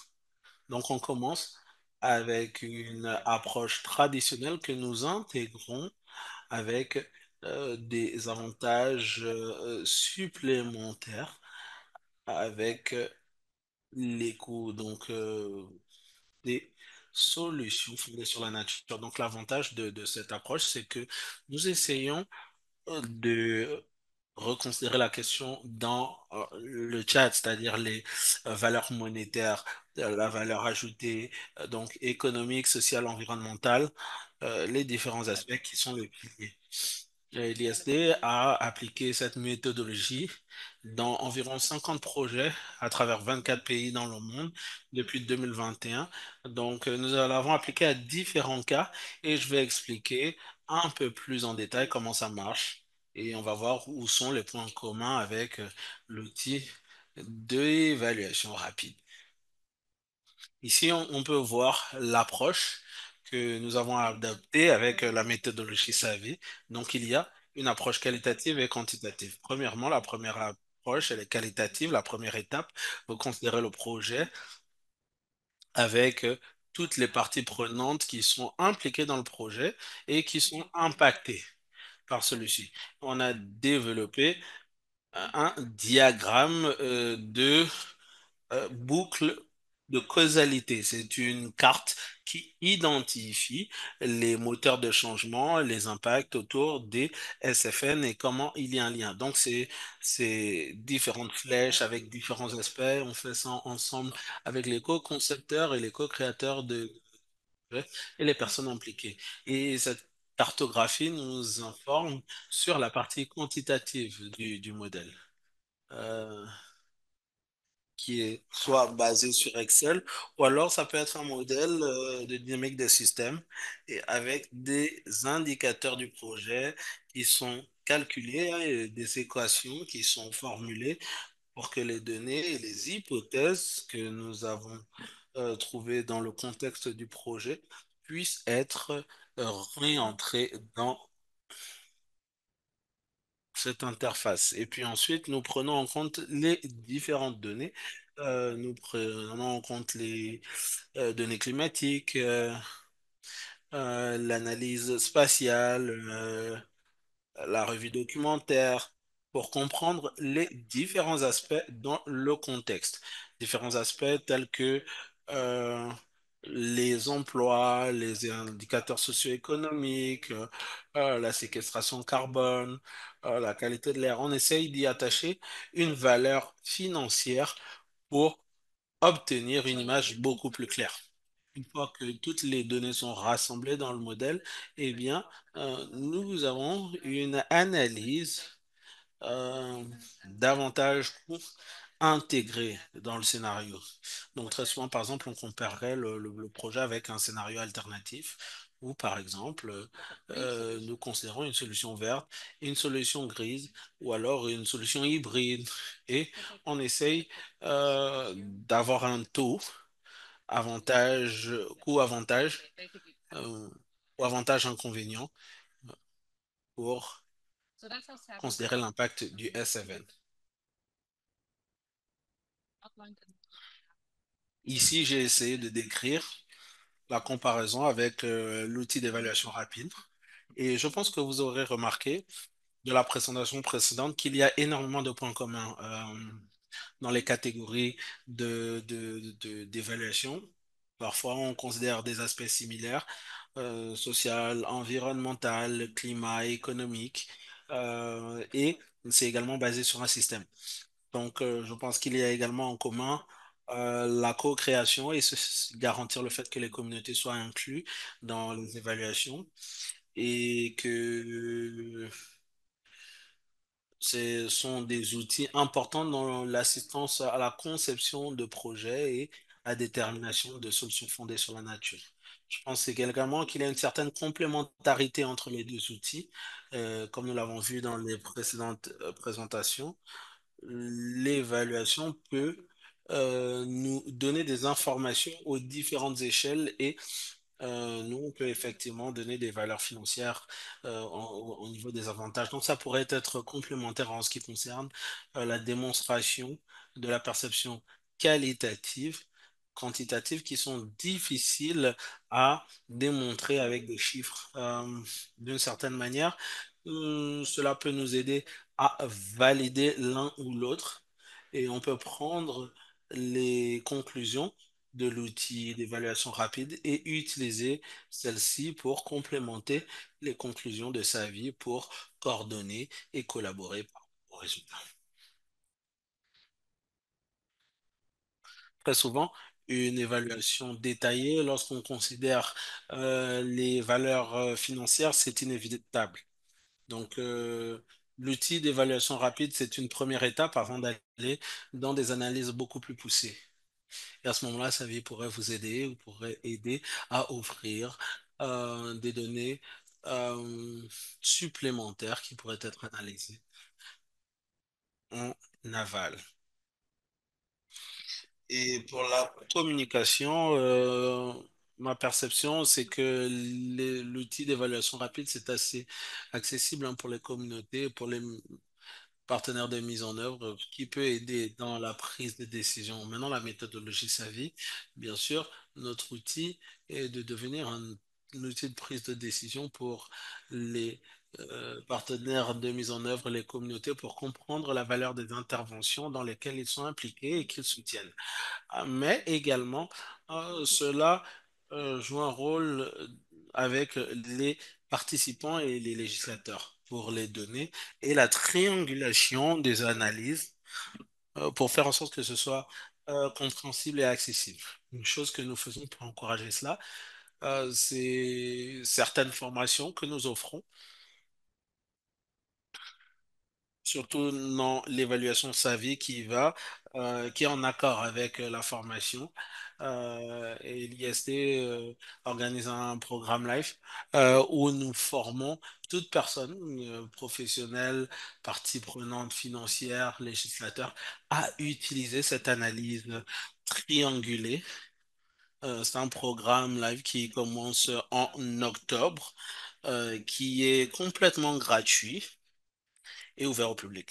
Donc, on commence avec une approche traditionnelle que nous intégrons avec des avantages supplémentaires avec les coûts. Donc, des solutions fondées sur la nature. Donc, l'avantage de cette approche, c'est que nous essayons de reconsidérer la question dans le chat, c'est-à-dire les valeurs monétaires, la valeur ajoutée, donc économique, sociale, environnementale, les différents aspects qui sont les piliers. L'ISD a appliqué cette méthodologie dans environ 50 projets à travers 24 pays dans le monde depuis 2021. Donc, nous l'avons appliqué à différents cas et je vais expliquer un peu plus en détail comment ça marche et on va voir où sont les points communs avec l'outil d'évaluation rapide. Ici, on peut voir l'approche que nous avons adoptée avec la méthodologie SAVI. Donc, il y a une approche qualitative et quantitative. Premièrement, la première approche, elle est qualitative. La première étape, vous considérez le projet avec toutes les parties prenantes qui sont impliquées dans le projet et qui sont impactées par celui-ci. On a développé un diagramme de boucle de causalité. C'est une carte qui identifie les moteurs de changement, les impacts autour des SFN et comment il y a un lien. Donc, c'est différentes flèches avec différents aspects. On fait ça ensemble avec les co-concepteurs et les co-créateurs de et les personnes impliquées. Et cette cartographie nous informe sur la partie quantitative du modèle. Euh, qui est soit basé sur Excel, ou alors ça peut être un modèle de dynamique des systèmes et avec des indicateurs du projet qui sont calculés hein, et des équations qui sont formulées pour que les données et les hypothèses que nous avons trouvées dans le contexte du projet puissent être réentrées dans cette interface. Et puis ensuite, nous prenons en compte les différentes données. Nous prenons en compte les données climatiques, l'analyse spatiale, la revue documentaire, pour comprendre les différents aspects dans le contexte. Différents aspects tels que euh, les emplois, les indicateurs socio-économiques, la séquestration carbone, la qualité de l'air. On essaye d'y attacher une valeur financière pour obtenir une image beaucoup plus claire. Une fois que toutes les données sont rassemblées dans le modèle, eh bien, nous avons une analyse euh, davantage intégrée dans le scénario. Donc, très souvent, par exemple, on comparerait le projet avec un scénario alternatif où, par exemple, nous considérons une solution verte, une solution grise ou alors une solution hybride. Et on essaye d'avoir un taux avantage, coût-avantage euh, ou avantage-inconvénient pour considérer l'impact du S7. Ici, j'ai essayé de décrire la comparaison avec l'outil d'évaluation rapide. Et je pense que vous aurez remarqué de la présentation précédente qu'il y a énormément de points communs dans les catégories d'évaluation. Parfois, on considère des aspects similaires, social, environnemental, climat, économique, et c'est également basé sur un système. Donc, je pense qu'il y a également en commun la co-création et garantir le fait que les communautés soient incluses dans les évaluations et que ce sont des outils importants dans l'assistance à la conception de projets et à détermination de solutions fondées sur la nature. Je pense également qu'il y a une certaine complémentarité entre les deux outils, comme nous l'avons vu dans les précédentes présentations. L'évaluation peut nous donner des informations aux différentes échelles et nous, on peut effectivement donner des valeurs financières au niveau des avantages. Donc, ça pourrait être complémentaire en ce qui concerne la démonstration de la perception qualitative, quantitative, qui sont difficiles à démontrer avec des chiffres. D'une certaine manière, cela peut nous aider à valider l'un ou l'autre et on peut prendre les conclusions de l'outil d'évaluation rapide et utiliser celle-ci pour complémenter les conclusions de sa vie pour coordonner et collaborer. au résultat. Très souvent, une évaluation détaillée, lorsqu'on considère les valeurs financières, c'est inévitable. Donc, l'outil d'évaluation rapide, c'est une première étape avant d'aller dans des analyses beaucoup plus poussées. Et à ce moment-là, ça pourrait vous aider, vous pourrez aider à offrir des données euh, supplémentaires qui pourraient être analysées en aval. Et pour la communication, ma perception, c'est que l'outil d'évaluation rapide, c'est assez accessible hein, pour les communautés, pour les partenaire de mise en œuvre qui peut aider dans la prise de décision. Maintenant, la méthodologie SAVI, bien sûr, notre outil est de devenir un outil de prise de décision pour les partenaires de mise en œuvre, les communautés, pour comprendre la valeur des interventions dans lesquelles ils sont impliqués et qu'ils soutiennent. Mais également, cela joue un rôle avec les participants et les législateurs pour les données et la triangulation des analyses pour faire en sorte que ce soit compréhensible et accessible. Une chose que nous faisons pour encourager cela, c'est certaines formations que nous offrons surtout dans l'évaluation SAVI qui est en accord avec la formation. Et l'IST organise un programme live où nous formons toute personne professionnelle, partie prenante financière, législateur, à utiliser cette analyse triangulée. C'est un programme live qui commence en octobre, qui est complètement gratuit et ouvert au public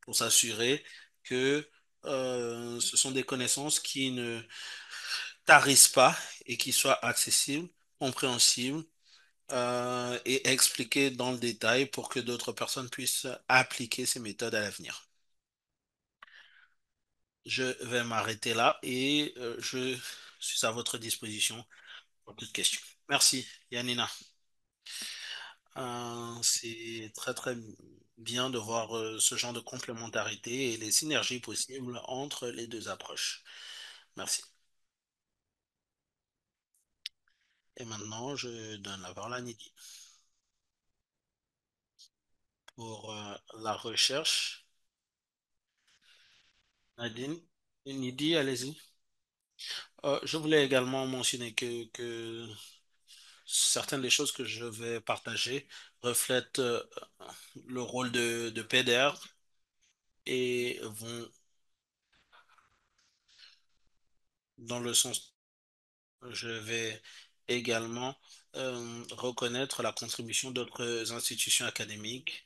pour s'assurer que ce sont des connaissances qui ne tarissent pas et qui soient accessibles, compréhensibles et expliquées dans le détail pour que d'autres personnes puissent appliquer ces méthodes à l'avenir. Je vais m'arrêter là et je suis à votre disposition pour toute question. Merci, Yanina. C'est très très bien de voir ce genre de complémentarité et les synergies possibles entre les deux approches. Merci. Et maintenant, je donne la parole à Nidhi pour la recherche. Nadine, Nidhi, allez-y. Je voulais également mentionner que certaines des choses que je vais partager reflètent le rôle de PDR et vont dans le sens, je vais également reconnaître la contribution d'autres institutions académiques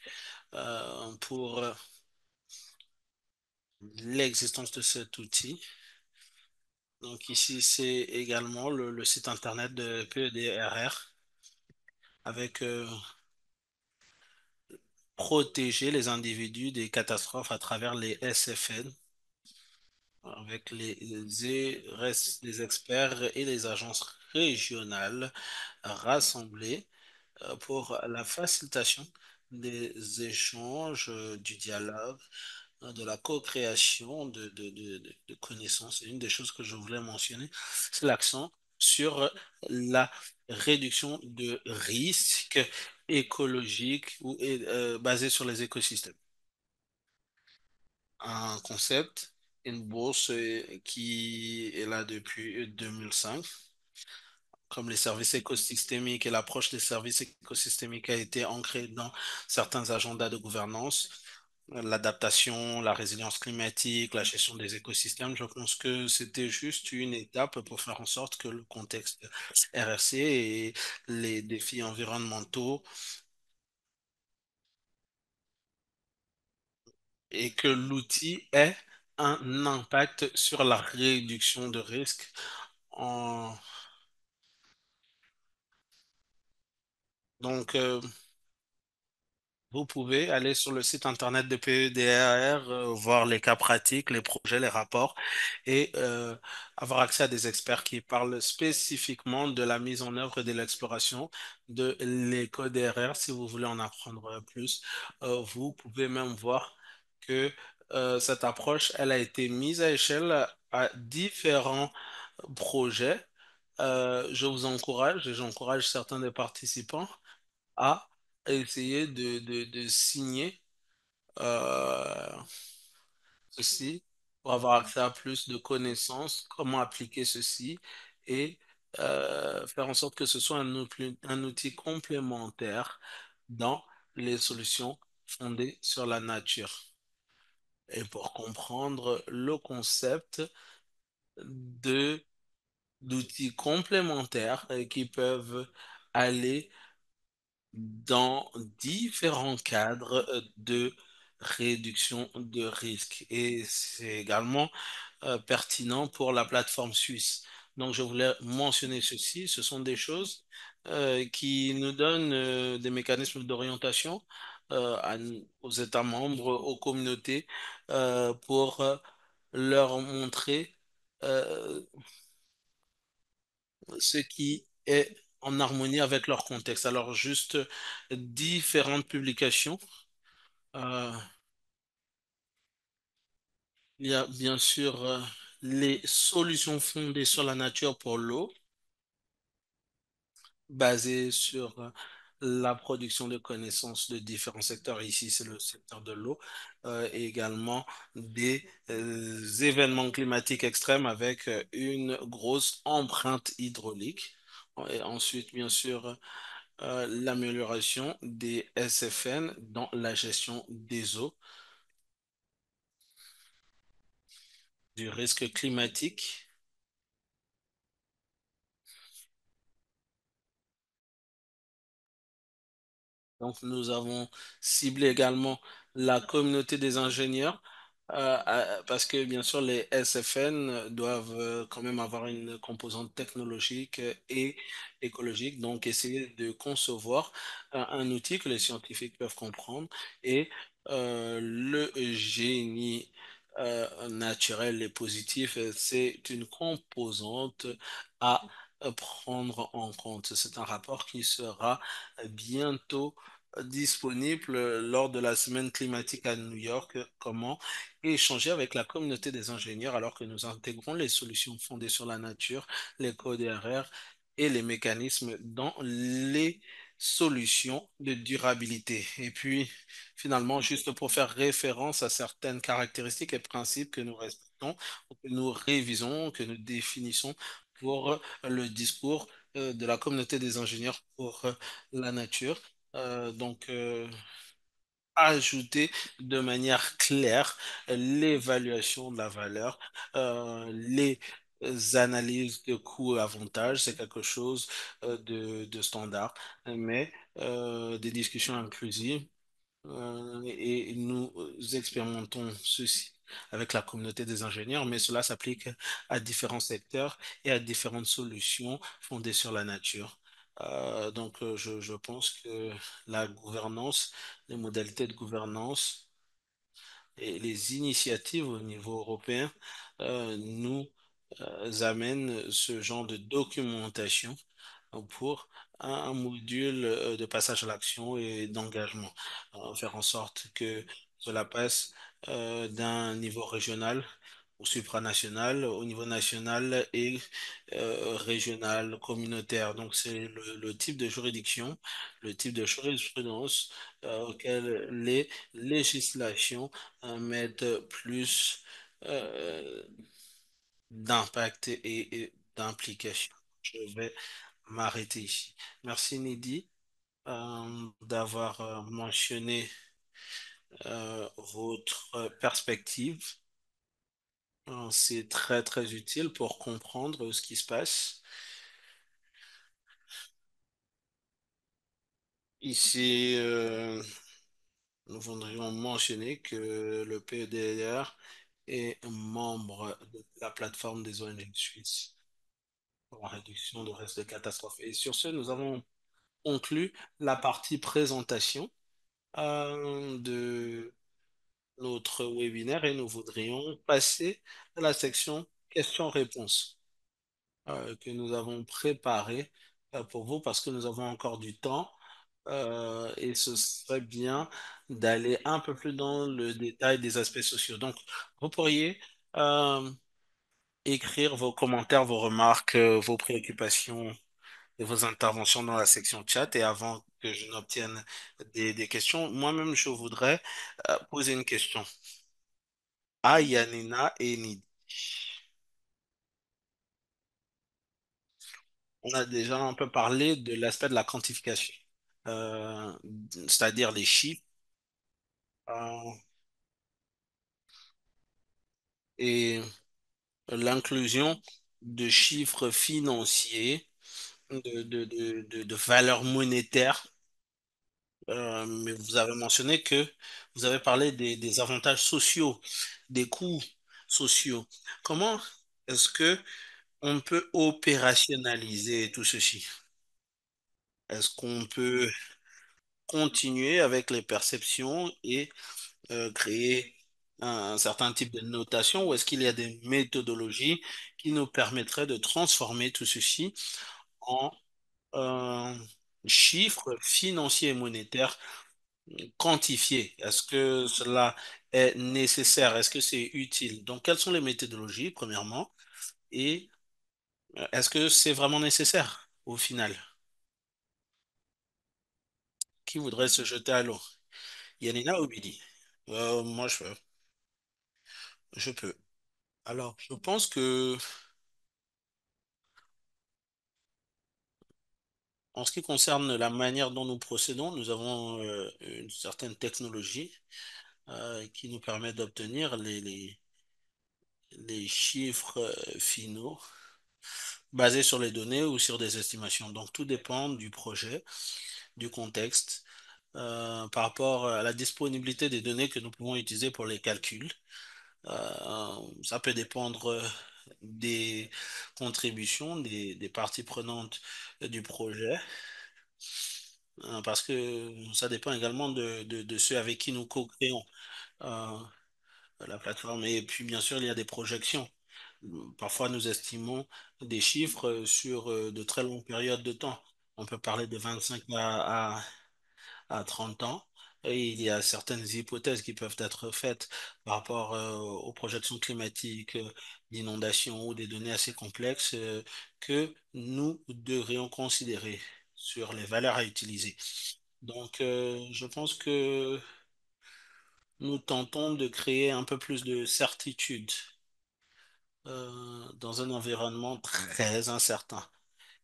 pour l'existence de cet outil. Donc ici, c'est également le site internet de PEDRR avec protéger les individus des catastrophes à travers les SFN, avec les experts et les agences régionales rassemblés pour la facilitation des échanges, du dialogue, de la co-création de connaissances. Et une des choses que je voulais mentionner, c'est l'accent sur la réduction de risques écologiques ou basés sur les écosystèmes. Un concept, une bourse qui est là depuis 2005 comme les services écosystémiques et l'approche des services écosystémiques a été ancrée dans certains agendas de gouvernance, l'adaptation, la résilience climatique, la gestion des écosystèmes. Je pense que c'était juste une étape pour faire en sorte que le contexte RRC et les défis environnementaux et que l'outil ait un impact sur la réduction de risques en... Donc, Vous pouvez aller sur le site internet de PEDR, voir les cas pratiques, les projets, les rapports et avoir accès à des experts qui parlent spécifiquement de la mise en œuvre et de l'exploration de l'éco-DRR. Si vous voulez en apprendre plus, vous pouvez même voir que cette approche, elle a été mise à échelle à différents projets. Je vous encourage et j'encourage certains des participants à essayer de signer euh, ceci pour avoir accès à plus de connaissances, comment appliquer ceci et faire en sorte que ce soit un outil complémentaire dans les solutions fondées sur la nature. Et pour comprendre le concept de d'outils complémentaires qui peuvent aller dans différents cadres de réduction de risque. Et c'est également pertinent pour la plateforme suisse. Donc, je voulais mentionner ceci. Ce sont des choses qui nous donnent des mécanismes d'orientation aux États membres, aux communautés, pour leur montrer euh, ce qui est en harmonie avec leur contexte. Alors, juste différentes publications. Euh, il y a bien sûr les solutions fondées sur la nature pour l'eau, basées sur la production de connaissances de différents secteurs. Ici, c'est le secteur de l'eau, et également des événements climatiques extrêmes avec une grosse empreinte hydraulique. Et ensuite, bien sûr, l'amélioration des SFN dans la gestion des eaux, du risque climatique. Donc, nous avons ciblé également la communauté des ingénieurs parce que, bien sûr, les SFN doivent quand même avoir une composante technologique et écologique. Donc, essayer de concevoir un outil que les scientifiques peuvent comprendre et le génie naturel et positif, c'est une composante à prendre en compte. C'est un rapport qui sera bientôt disponible lors de la semaine climatique à New York. Comment échanger avec la communauté des ingénieurs alors que nous intégrons les solutions fondées sur la nature, les codes RR et les mécanismes dans les solutions de durabilité. Et puis, finalement, juste pour faire référence à certaines caractéristiques et principes que nous respectons, que nous révisons, que nous définissons pour le discours de la communauté des ingénieurs pour la nature. Ajouter de manière claire l'évaluation de la valeur, les analyses de coûts-avantages, c'est quelque chose de standard, mais des discussions inclusives et nous expérimentons ceci avec la communauté des ingénieurs, mais cela s'applique à différents secteurs et à différentes solutions fondées sur la nature. Je pense que la gouvernance, les modalités de gouvernance et les initiatives au niveau européen nous amènent ce genre de documentation pour un module de passage à l'action et d'engagement. Faire en sorte que cela passe d'un niveau régional au supranational, au niveau national et régional, communautaire. Donc, c'est le type de juridiction, le type de jurisprudence auquel les législations mettent plus euh, d'impact et d'implication. Je vais m'arrêter ici. Merci Nidhi d'avoir mentionné votre perspective. C'est très très utile pour comprendre ce qui se passe. Ici, nous voudrions mentionner que le PEDR est membre de la plateforme des ONG suisses pour la réduction de risque de catastrophe. Et sur ce, nous avons conclu la partie présentation. de notre webinaire et nous voudrions passer à la section questions-réponses que nous avons préparée pour vous parce que nous avons encore du temps et ce serait bien d'aller un peu plus dans le détail des aspects sociaux. Donc, vous pourriez euh, écrire vos commentaires, vos remarques, vos préoccupations et vos interventions dans la section chat. Et avant que je n'obtienne des questions, moi-même, je voudrais poser une question à Yanina et Nid. On a déjà un peu parlé de l'aspect de la quantification, euh, c'est-à-dire les chiffres euh, et l'inclusion de chiffres financiers, de valeurs monétaires. Mais vous avez mentionné que vous avez parlé des avantages sociaux, des coûts sociaux. Comment est-ce que on peut opérationnaliser tout ceci? Est-ce qu'on peut continuer avec les perceptions et créer un certain type de notation ou est-ce qu'il y a des méthodologies qui nous permettraient de transformer tout ceci en euh, chiffres financiers et monétaires quantifiés? Est-ce que cela est nécessaire? Est-ce que c'est utile? Donc, quelles sont les méthodologies, premièrement? Et est-ce que c'est vraiment nécessaire au final? Qui voudrait se jeter à l'eau? Yanina ou Billy? Moi, je peux. Alors, je pense que en ce qui concerne la manière dont nous procédons, nous avons une certaine technologie qui nous permet d'obtenir les chiffres finaux basés sur les données ou sur des estimations. Donc, tout dépend du projet, du contexte, par rapport à la disponibilité des données que nous pouvons utiliser pour les calculs. Ça peut dépendre des contributions des parties prenantes du projet, parce que ça dépend également de ceux avec qui nous co-créons euh, la plateforme. Et puis, bien sûr, il y a des projections. Parfois, nous estimons des chiffres sur de très longues périodes de temps. On peut parler de 25 à 30 ans. Et il y a certaines hypothèses qui peuvent être faites par rapport aux projections climatiques, d'inondations ou des données assez complexes que nous devrions considérer sur les valeurs à utiliser. Donc, je pense que nous tentons de créer un peu plus de certitude dans un environnement très incertain.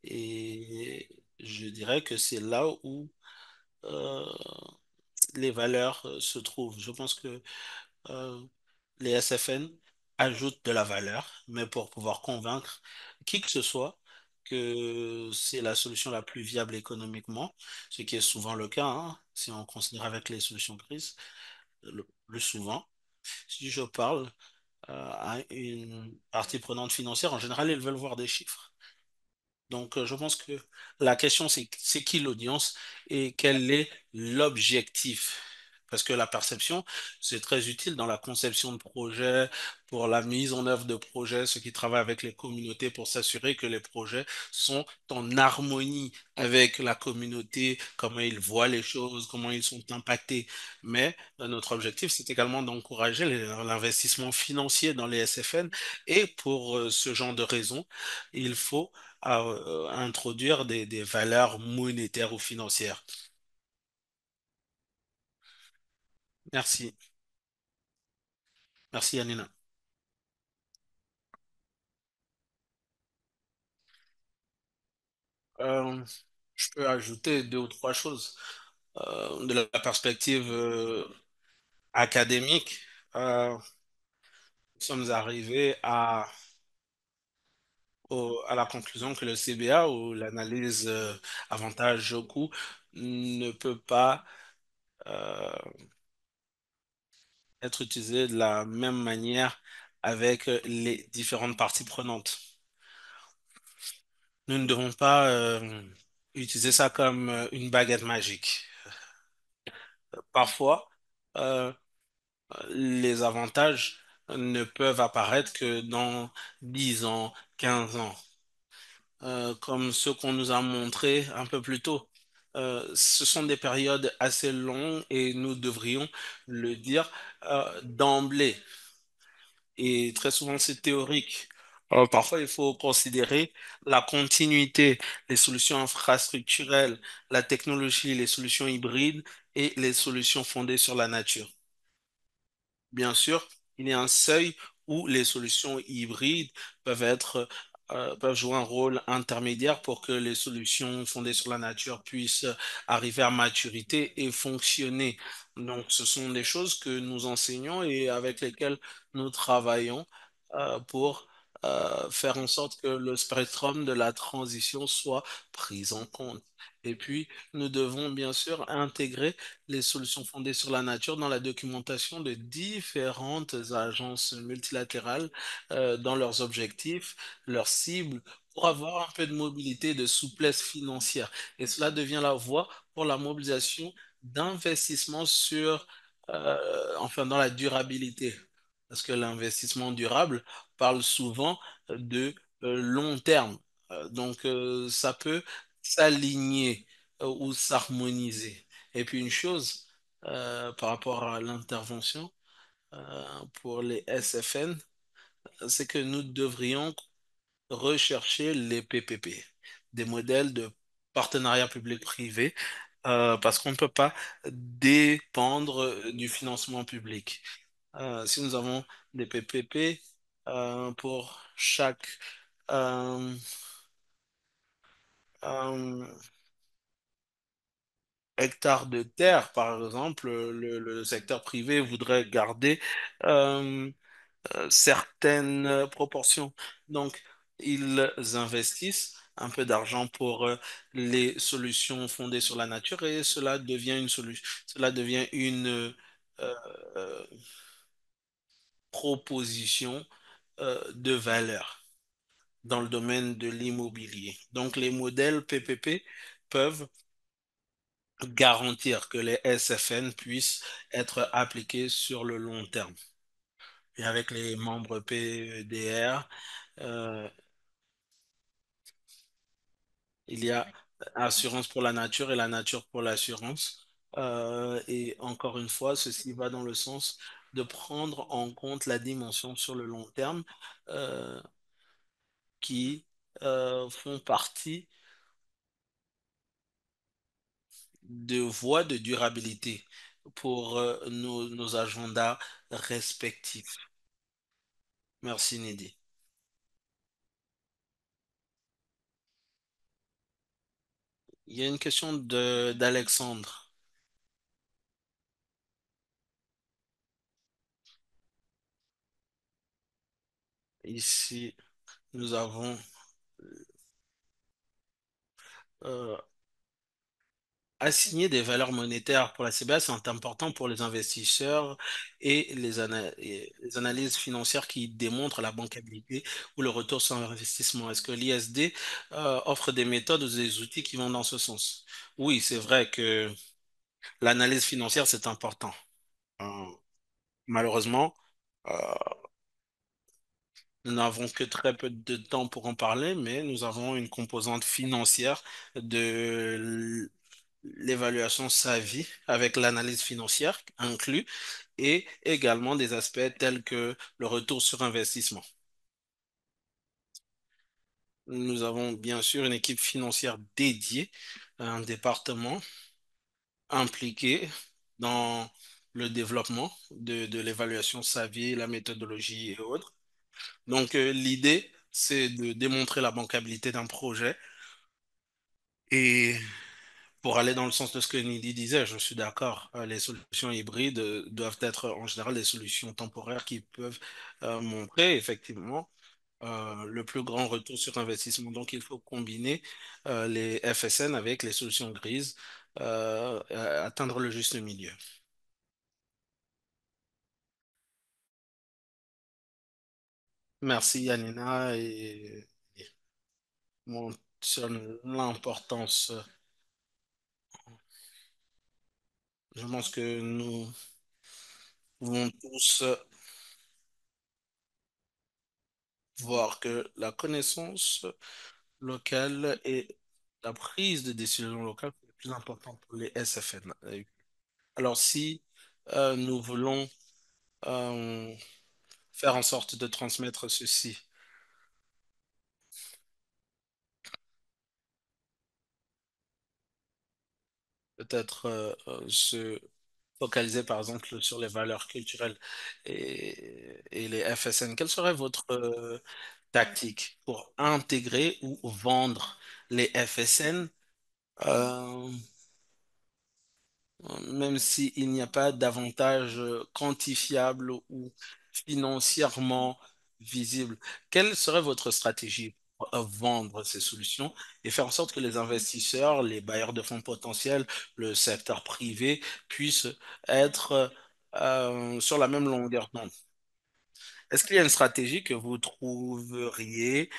Et je dirais que c'est là où euh, les valeurs se trouvent. Je pense que euh, les SFN ajoutent de la valeur, mais pour pouvoir convaincre qui que ce soit que c'est la solution la plus viable économiquement, ce qui est souvent le cas, hein, si on considère avec les solutions prises, le plus souvent. Si je parle à une partie prenante financière, en général, ils veulent voir des chiffres. Donc, je pense que la question, c'est qui l'audience et quel est l'objectif? Parce que la perception, c'est très utile dans la conception de projets, pour la mise en œuvre de projets, ceux qui travaillent avec les communautés pour s'assurer que les projets sont en harmonie avec la communauté, comment ils voient les choses, comment ils sont impactés. Mais notre objectif, c'est également d'encourager l'investissement financier dans les SFN. Et pour ce genre de raisons, il faut à introduire des valeurs monétaires ou financières. Merci. Merci, Yanina. Euh, je peux ajouter deux ou trois choses. De la perspective académique, nous sommes arrivés à la conclusion que le CBA ou l'analyse avantage-coût ne peut pas euh, être utilisé de la même manière avec les différentes parties prenantes. Nous ne devons pas utiliser ça comme une baguette magique. Parfois, euh, les avantages ne peuvent apparaître que dans 10 ans, 15 ans, comme ceux qu'on nous a montrés un peu plus tôt. Ce sont des périodes assez longues et nous devrions le dire d'emblée. Et très souvent, c'est théorique. Parfois, il faut considérer la continuité, les solutions infrastructurelles, la technologie, les solutions hybrides et les solutions fondées sur la nature. Bien sûr, il y a un seuil où les solutions hybrides peuvent jouer un rôle intermédiaire pour que les solutions fondées sur la nature puissent arriver à maturité et fonctionner. Donc, ce sont des choses que nous enseignons et avec lesquelles nous travaillons pour faire en sorte que le spectrum de la transition soit pris en compte. Et puis, nous devons bien sûr intégrer les solutions fondées sur la nature dans la documentation de différentes agences multilatérales dans leurs objectifs, leurs cibles, pour avoir un peu de mobilité, de souplesse financière. Et cela devient la voie pour la mobilisation d'investissements enfin, dans la durabilité. Parce que l'investissement durable parle souvent de long terme. Ça peut s'aligner ou s'harmoniser. Et puis une chose par rapport à l'intervention pour les SFN, c'est que nous devrions rechercher les PPP, des modèles de partenariat public-privé, parce qu'on ne peut pas dépendre du financement public. Si nous avons des PPP pour chaque euh, euh, hectare de terre, par exemple, le secteur privé voudrait garder euh, certaines proportions. Donc, ils investissent un peu d'argent pour les solutions fondées sur la nature et cela devient une solution, cela devient une euh, proposition de valeur dans le domaine de l'immobilier. Donc, les modèles PPP peuvent garantir que les SFN puissent être appliqués sur le long terme. Et avec les membres PEDR, euh, il y a assurance pour la nature et la nature pour l'assurance. Et encore une fois, ceci va dans le sens de prendre en compte la dimension sur le long terme euh, qui font partie de voies de durabilité pour nos agendas respectifs. Merci, Nidhi. Il y a une question d'Alexandre. Ici, nous avons euh, assigner des valeurs monétaires pour la CBA, c'est important pour les investisseurs et et les analyses financières qui démontrent la bancabilité ou le retour sur investissement. Est-ce que l'ISD offre des méthodes ou des outils qui vont dans ce sens? Oui, c'est vrai que l'analyse financière, c'est important. Euh, Malheureusement, euh, nous n'avons que très peu de temps pour en parler, mais nous avons une composante financière de l'évaluation SAVI avec l'analyse financière inclus et également des aspects tels que le retour sur investissement. Nous avons bien sûr une équipe financière dédiée, un département impliqué dans le développement de l'évaluation SAVI, la méthodologie et autres. L'idée, c'est de démontrer la bancabilité d'un projet et pour aller dans le sens de ce que Nidhi disait, je suis d'accord. Les solutions hybrides doivent être en général des solutions temporaires qui peuvent montrer effectivement le plus grand retour sur investissement. Donc, il faut combiner les FSN avec les solutions grises, atteindre le juste milieu. Merci Yanina et mentionne l'importance Je pense que nous pouvons tous voir que la connaissance locale et la prise de décision locale est plus importante pour les SFN. Alors, si nous voulons euh, faire en sorte de transmettre ceci, peut-être se focaliser par exemple sur les valeurs culturelles et les FSN, quelle serait votre tactique pour intégrer ou vendre les FSN, euh, même s'il n'y a pas d'avantage quantifiable ou financièrement visible? Quelle serait votre stratégie pour vendre ces solutions et faire en sorte que les investisseurs, les bailleurs de fonds potentiels, le secteur privé puissent être sur la même longueur d'onde? Est-ce qu'il y a une stratégie que vous trouveriez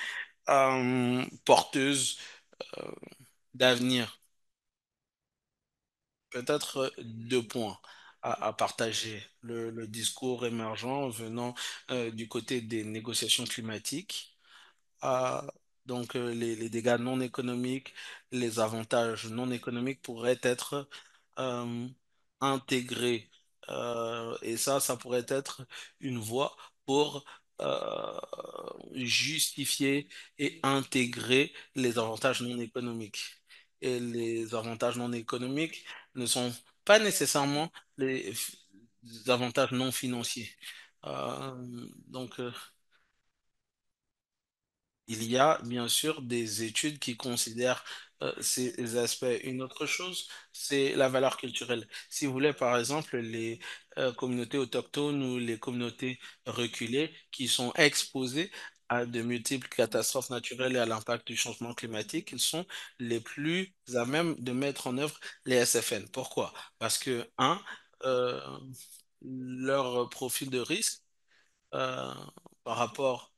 porteuse euh, d'avenir? Peut-être deux points à partager. Le discours émergent venant du côté des négociations climatiques, à- donc les dégâts non économiques, les avantages non économiques pourraient être euh, intégrés. Et ça pourrait être une voie pour justifier et intégrer les avantages non économiques. Et les avantages non économiques ne sont pas nécessairement les avantages non financiers. Donc, il y a bien sûr des études qui considèrent ces aspects. Une autre chose, c'est la valeur culturelle. Si vous voulez, par exemple, les communautés autochtones ou les communautés reculées qui sont exposées à de multiples catastrophes naturelles et à l'impact du changement climatique, ils sont les plus à même de mettre en œuvre les SFN. Pourquoi? Parce que, un, euh, leur profil de risque euh, par rapport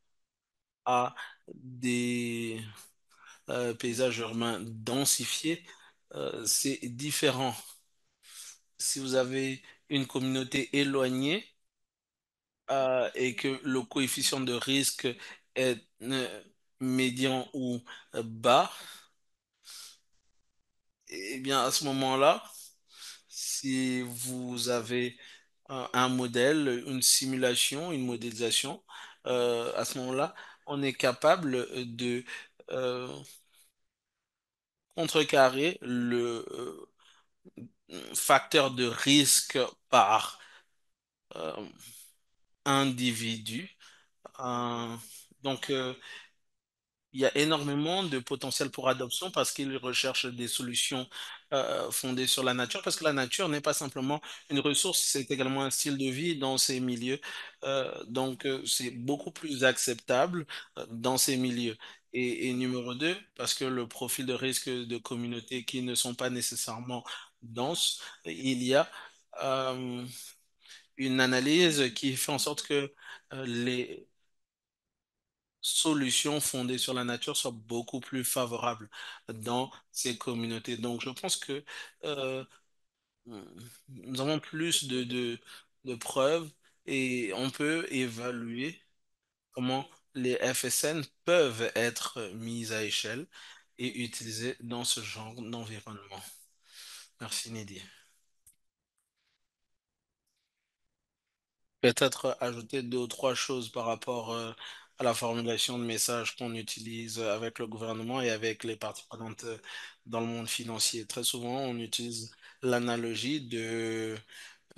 à des paysages urbains densifiés, c'est différent. Si vous avez une communauté éloignée et que le coefficient de risque est médian ou bas, eh bien à ce moment-là, si vous avez un modèle, une simulation, une modélisation, à ce moment-là, on est capable de euh, contrecarrer le facteur de risque par euh, individu. Euh, donc, il y a énormément de potentiel pour adoption parce qu'ils recherchent des solutions fondées sur la nature, parce que la nature n'est pas simplement une ressource, c'est également un style de vie dans ces milieux. Donc, c'est beaucoup plus acceptable dans ces milieux. Et numéro deux, parce que le profil de risque de communautés qui ne sont pas nécessairement denses, il y a euh, une analyse qui fait en sorte que les solutions fondées sur la nature soient beaucoup plus favorables dans ces communautés. Donc, je pense que euh, nous avons plus de preuves et on peut évaluer comment les FSN peuvent être mises à échelle et utilisées dans ce genre d'environnement. Merci, Nidhi. Peut-être ajouter deux ou trois choses par rapport à la formulation de messages qu'on utilise avec le gouvernement et avec les parties prenantes dans le monde financier. Très souvent, on utilise l'analogie de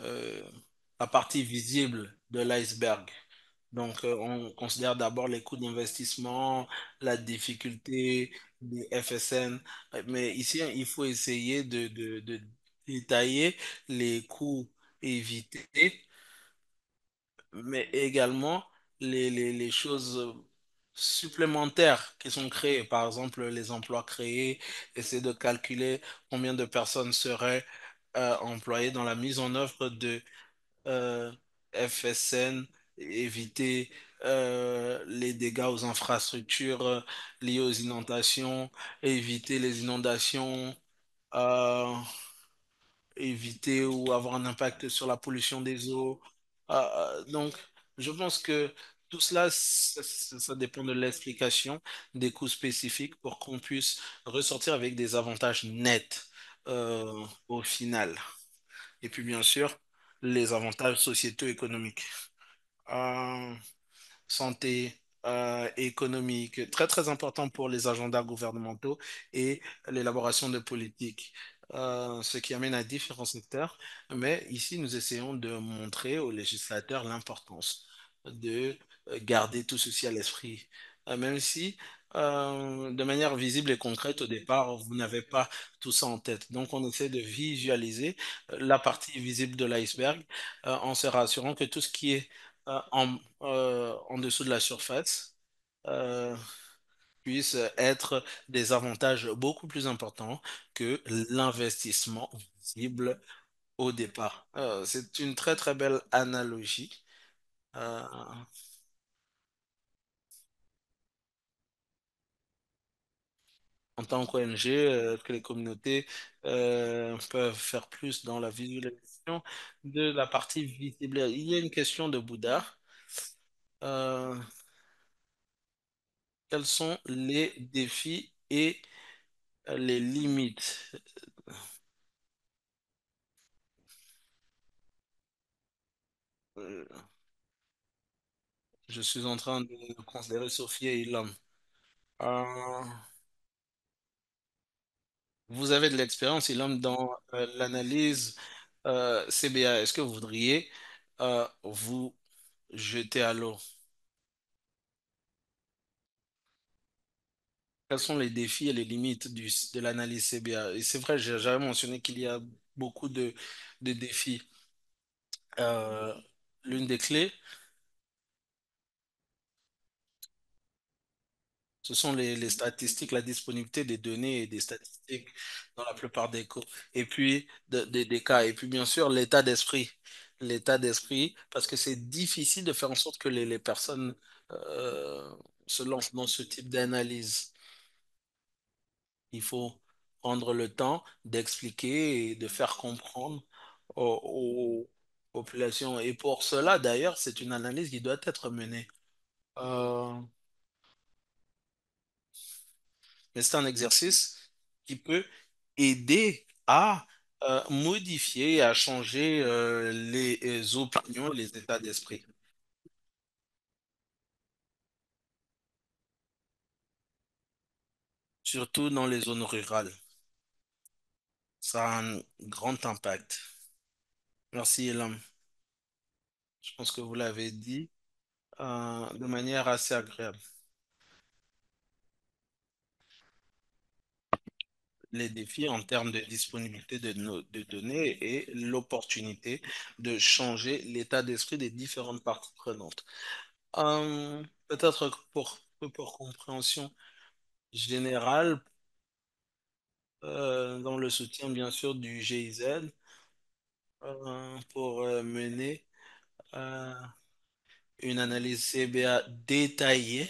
euh, la partie visible de l'iceberg. Donc, on considère d'abord les coûts d'investissement, la difficulté des FSN, mais ici, il faut essayer de détailler les coûts évités, mais également les choses supplémentaires qui sont créées. Par exemple, les emplois créés, essayer de calculer combien de personnes seraient employées dans la mise en œuvre de FSN, éviter les dégâts aux infrastructures liés aux inondations, éviter les inondations. euh, éviter ou avoir un impact sur la pollution des eaux. Donc, je pense que tout cela, ça dépend de l'explication des coûts spécifiques pour qu'on puisse ressortir avec des avantages nets au final. Et puis, bien sûr, les avantages sociétaux économiques. Euh, Santé, économique, très très important pour les agendas gouvernementaux et l'élaboration de politiques, ce qui amène à différents secteurs. Mais ici, nous essayons de montrer aux législateurs l'importance de garder tout ceci à l'esprit. Même si, de manière visible et concrète, au départ, vous n'avez pas tout ça en tête. Donc, on essaie de visualiser la partie visible de l'iceberg en se rassurant que tout ce qui est en dessous de la surface euh, puisse être des avantages beaucoup plus importants que l'investissement visible au départ. C'est une très très belle analogie. Euh, En tant qu'ONG, que les communautés peuvent faire plus dans la visualisation de la partie visible. Il y a une question de Bouddha. Euh, Quels sont les défis et les limites? Euh, Je suis en train de considérer Sophie et Ilham. Euh, Vous avez de l'expérience, Ilham, dans l'analyse CBA. Est-ce que vous voudriez vous jeter à l'eau? Quels sont les défis et les limites de l'analyse CBA? Et c'est vrai, j'avais mentionné qu'il y a beaucoup de défis. Euh, L'une des clés, ce sont les statistiques, la disponibilité des données et des statistiques dans la plupart des cas. Et puis, des cas. Et puis, bien sûr, l'état d'esprit. L'état d'esprit, parce que c'est difficile de faire en sorte que les personnes euh, se lancent dans ce type d'analyse. Il faut prendre le temps d'expliquer et de faire comprendre aux populations. Et pour cela, d'ailleurs, c'est une analyse qui doit être menée. Euh, Mais c'est un exercice qui peut aider à modifier, à changer les opinions, les états d'esprit, surtout dans les zones rurales. Ça a un grand impact. Merci, Elam. Je pense que vous l'avez dit de manière assez agréable. Les défis en termes de disponibilité de données et l'opportunité de changer l'état d'esprit des différentes parties prenantes. Peut-être que pour compréhension générale, dans le soutien bien sûr du GIZ, pour mener euh, une analyse CBA détaillée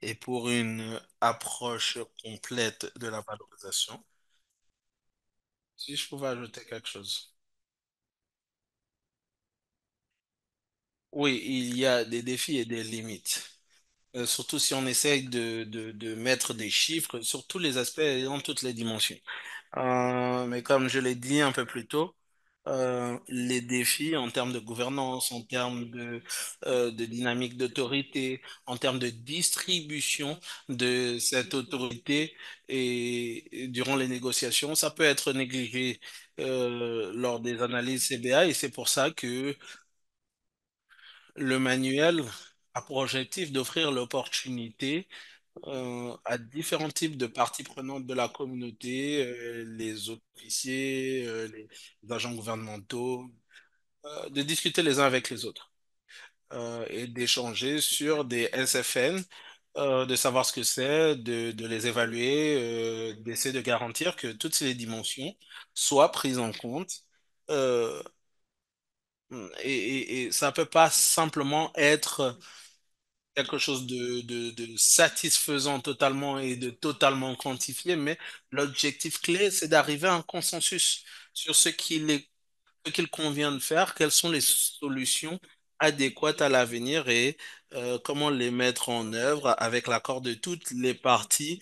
et pour une approche complète de la valorisation. Si je pouvais ajouter quelque chose. Oui, il y a des défis et des limites. Surtout si on essaye de mettre des chiffres sur tous les aspects et dans toutes les dimensions. Mais comme je l'ai dit un peu plus tôt, les défis en termes de gouvernance, en termes de dynamique d'autorité, en termes de distribution de cette autorité et durant les négociations, ça peut être négligé lors des analyses CBA et c'est pour ça que le manuel a pour objectif d'offrir l'opportunité à différents types de parties prenantes de la communauté, les officiers, les agents gouvernementaux, de discuter les uns avec les autres et d'échanger sur des SFN, de savoir ce que c'est, de les évaluer, d'essayer de garantir que toutes ces dimensions soient prises en compte. euh, et ça ne peut pas simplement être quelque chose de satisfaisant totalement et de totalement quantifié, mais l'objectif clé, c'est d'arriver à un consensus sur ce qu'il convient de faire, quelles sont les solutions adéquates à l'avenir et comment les mettre en œuvre avec l'accord de toutes les parties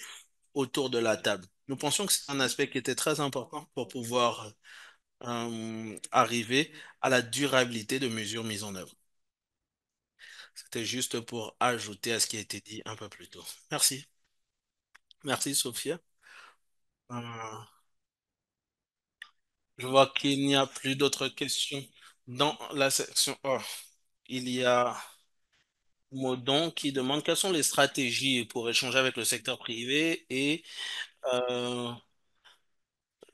autour de la table. Nous pensions que c'est un aspect qui était très important pour pouvoir arriver à la durabilité de mesures mises en œuvre. C'était juste pour ajouter à ce qui a été dit un peu plus tôt. Merci. Merci, Sophia. Euh, je vois qu'il n'y a plus d'autres questions dans la section. Oh, il y a Modon qui demande quelles sont les stratégies pour échanger avec le secteur privé et euh,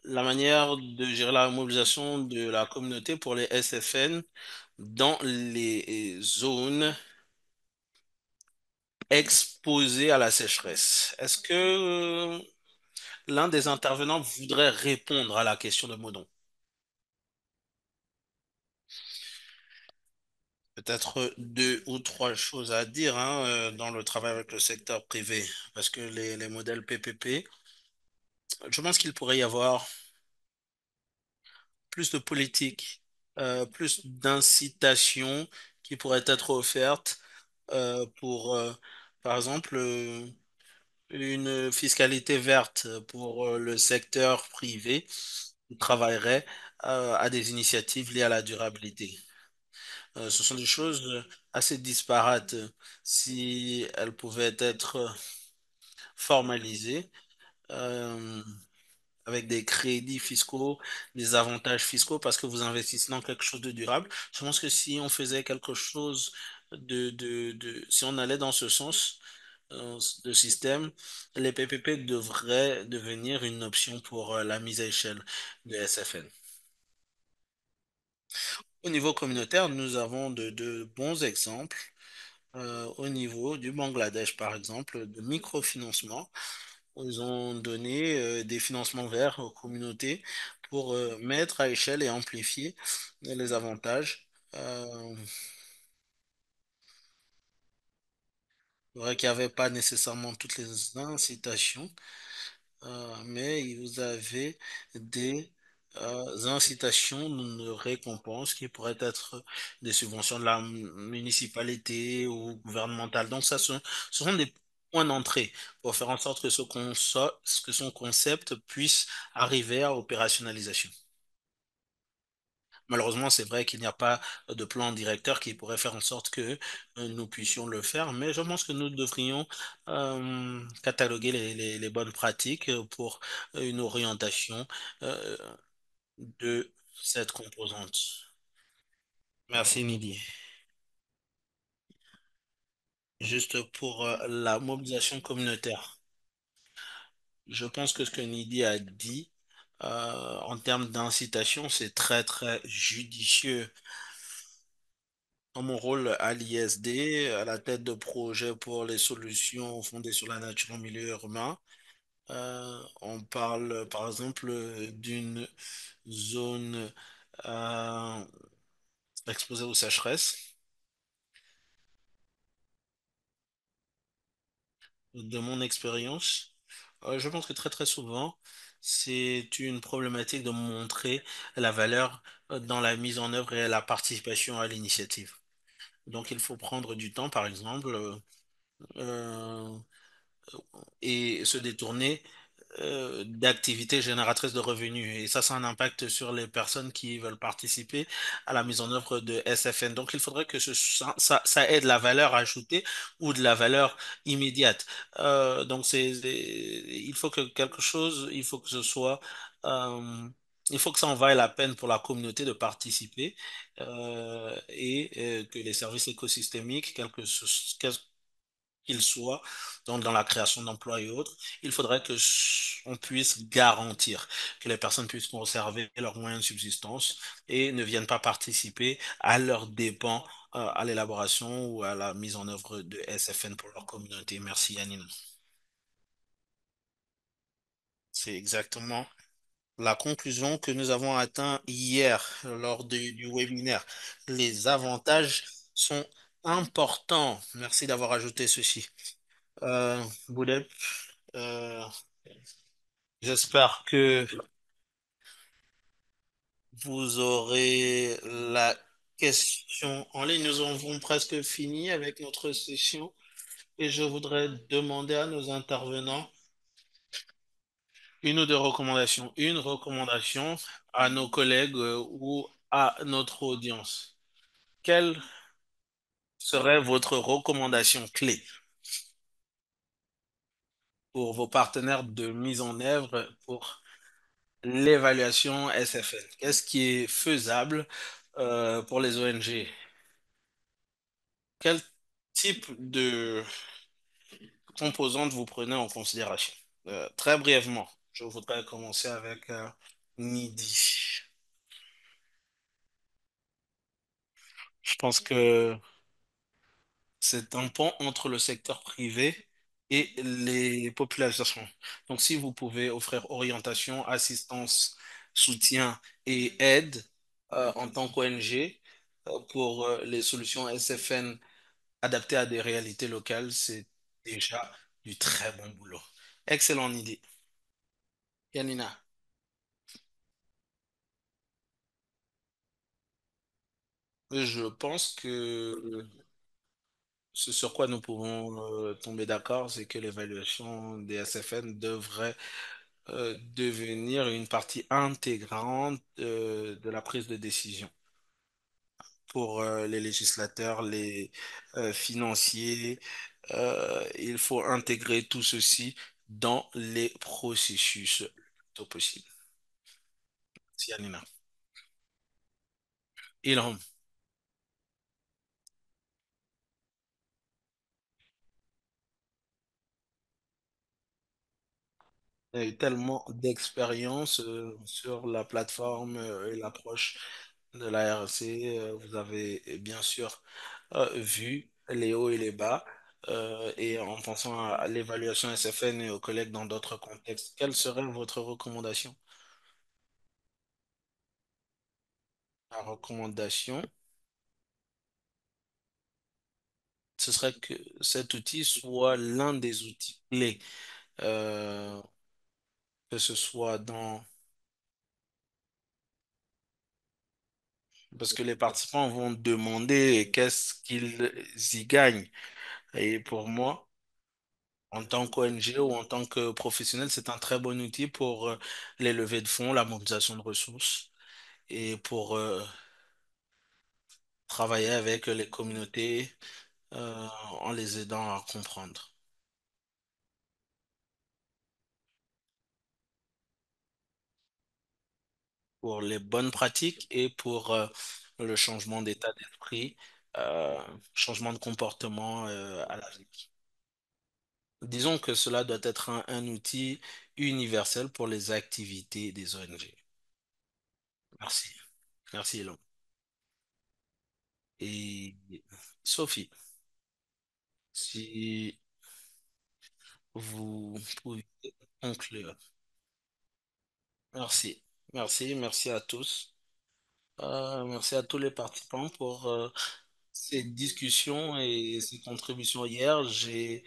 la manière de gérer la mobilisation de la communauté pour les SFN dans les zones exposées à la sécheresse. Est-ce que l'un des intervenants voudrait répondre à la question de Modon? Peut-être deux ou trois choses à dire hein, dans le travail avec le secteur privé, parce que les modèles PPP, je pense qu'il pourrait y avoir plus de politique, plus d'incitation qui pourraient être offertes pour, par exemple, une fiscalité verte pour le secteur privé qui travaillerait à des initiatives liées à la durabilité. Ce sont des choses assez disparates si elles pouvaient être formalisées. Euh, avec des crédits fiscaux, des avantages fiscaux parce que vous investissez dans quelque chose de durable. Je pense que si on faisait quelque chose si on allait dans ce sens de système, les PPP devraient devenir une option pour la mise à échelle de SFN. Au niveau communautaire, nous avons de bons exemples. Au niveau du Bangladesh, par exemple, de microfinancement. Ils ont donné des financements verts aux communautés pour mettre à échelle et amplifier les avantages. C'est vrai qu'il n'y avait pas nécessairement toutes les incitations, mais vous avez des incitations de récompenses qui pourraient être des subventions de la municipalité ou gouvernementale. Donc ça, ce sont des points d'entrée pour faire en sorte que que son concept puisse arriver à opérationnalisation. Malheureusement, c'est vrai qu'il n'y a pas de plan directeur qui pourrait faire en sorte que nous puissions le faire, mais je pense que nous devrions cataloguer les bonnes pratiques pour une orientation euh, de cette composante. Merci, Nidi. Juste pour la mobilisation communautaire. Je pense que ce que Nidi a dit en termes d'incitation, c'est très, très judicieux. Dans mon rôle à l'ISD, à la tête de projet pour les solutions fondées sur la nature en milieu urbain, on parle par exemple d'une zone euh, exposée aux sécheresses. De mon expérience, je pense que très très souvent, c'est une problématique de montrer la valeur dans la mise en œuvre et la participation à l'initiative. Donc il faut prendre du temps, par exemple, euh, et se détourner d'activités génératrices de revenus. Et ça a un impact sur les personnes qui veulent participer à la mise en œuvre de SFN. Donc, il faudrait que ça ait de la valeur ajoutée ou de la valeur immédiate. Donc, il faut que quelque chose, il faut que ce soit, euh, il faut que ça en vaille la peine pour la communauté de participer et que les services écosystémiques, qu'il soit, donc dans la création d'emplois et autres, il faudrait que on puisse garantir que les personnes puissent conserver leurs moyens de subsistance et ne viennent pas participer à leurs dépens à l'élaboration ou à la mise en œuvre de SFN pour leur communauté. Merci, Yanine. C'est exactement la conclusion que nous avons atteint hier lors du webinaire. Les avantages sont important. Merci d'avoir ajouté ceci. Boudep, euh, j'espère que vous aurez la question en ligne. Nous avons presque fini avec notre session et je voudrais demander à nos intervenants une ou deux recommandations. Une recommandation à nos collègues ou à notre audience. Quelle serait votre recommandation clé pour vos partenaires de mise en œuvre pour l'évaluation SFL? Qu'est-ce qui est faisable pour les ONG? Quel type de composantes vous prenez en considération? Très brièvement, je voudrais commencer avec Nidi. Je pense que c'est un pont entre le secteur privé et les populations. Donc, si vous pouvez offrir orientation, assistance, soutien et aide en tant qu'ONG pour les solutions SFN adaptées à des réalités locales, c'est déjà du très bon boulot. Excellente idée. Yanina, je pense que ce sur quoi nous pouvons tomber d'accord, c'est que l'évaluation des SFN devrait devenir une partie intégrante de la prise de décision pour les législateurs, les financiers. Il faut intégrer tout ceci dans les processus le plus tôt possible. Si, Anina. Ilham, il y a eu tellement d'expérience sur la plateforme et l'approche de la RC. Vous avez bien sûr vu les hauts et les bas. Et en pensant à l'évaluation SFN et aux collègues dans d'autres contextes, quelle serait votre recommandation? La recommandation, ce serait que cet outil soit l'un des outils clés, euh, que ce soit dans... Parce que les participants vont demander qu'est-ce qu'ils y gagnent. Et pour moi, en tant qu'ONG ou en tant que professionnel, c'est un très bon outil pour les levées de fonds, la mobilisation de ressources et pour travailler avec les communautés en les aidant à comprendre pour les bonnes pratiques et pour le changement d'état d'esprit, euh, changement de comportement à la vie. Disons que cela doit être un outil universel pour les activités des ONG. Merci. Merci, Elon. Et Sophie, si vous pouvez conclure. Merci. Merci. Merci à tous. Merci à tous les participants pour ces discussions et ces contributions hier. J'ai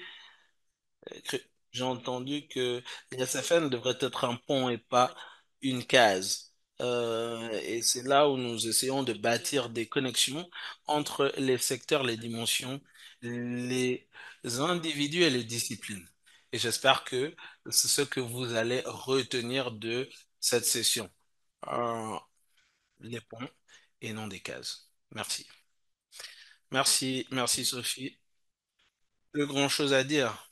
entendu que les SFN devrait être un pont et pas une case. Et c'est là où nous essayons de bâtir des connexions entre les secteurs, les dimensions, les individus et les disciplines. Et j'espère que c'est ce que vous allez retenir de cette session. Euh, les ponts et non des cases. Merci. Merci, merci Sophie. Plus grand-chose à dire.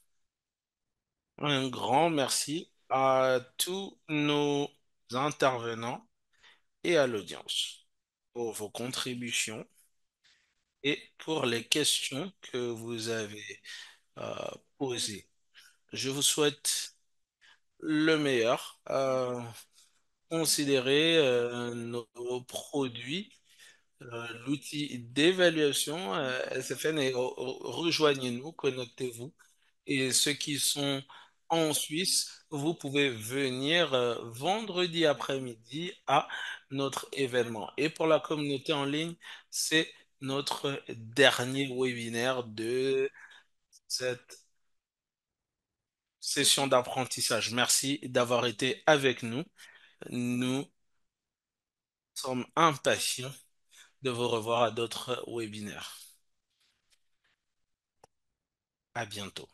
Un grand merci à tous nos intervenants et à l'audience pour vos contributions et pour les questions que vous avez euh, posées. Je vous souhaite le meilleur. Considérez nos produits, l'outil d'évaluation SFN et rejoignez-nous, connectez-vous. Et ceux qui sont en Suisse, vous pouvez venir vendredi après-midi à notre événement. Et pour la communauté en ligne, c'est notre dernier webinaire de cette session d'apprentissage. Merci d'avoir été avec nous. Nous sommes impatients de vous revoir à d'autres webinaires. À bientôt.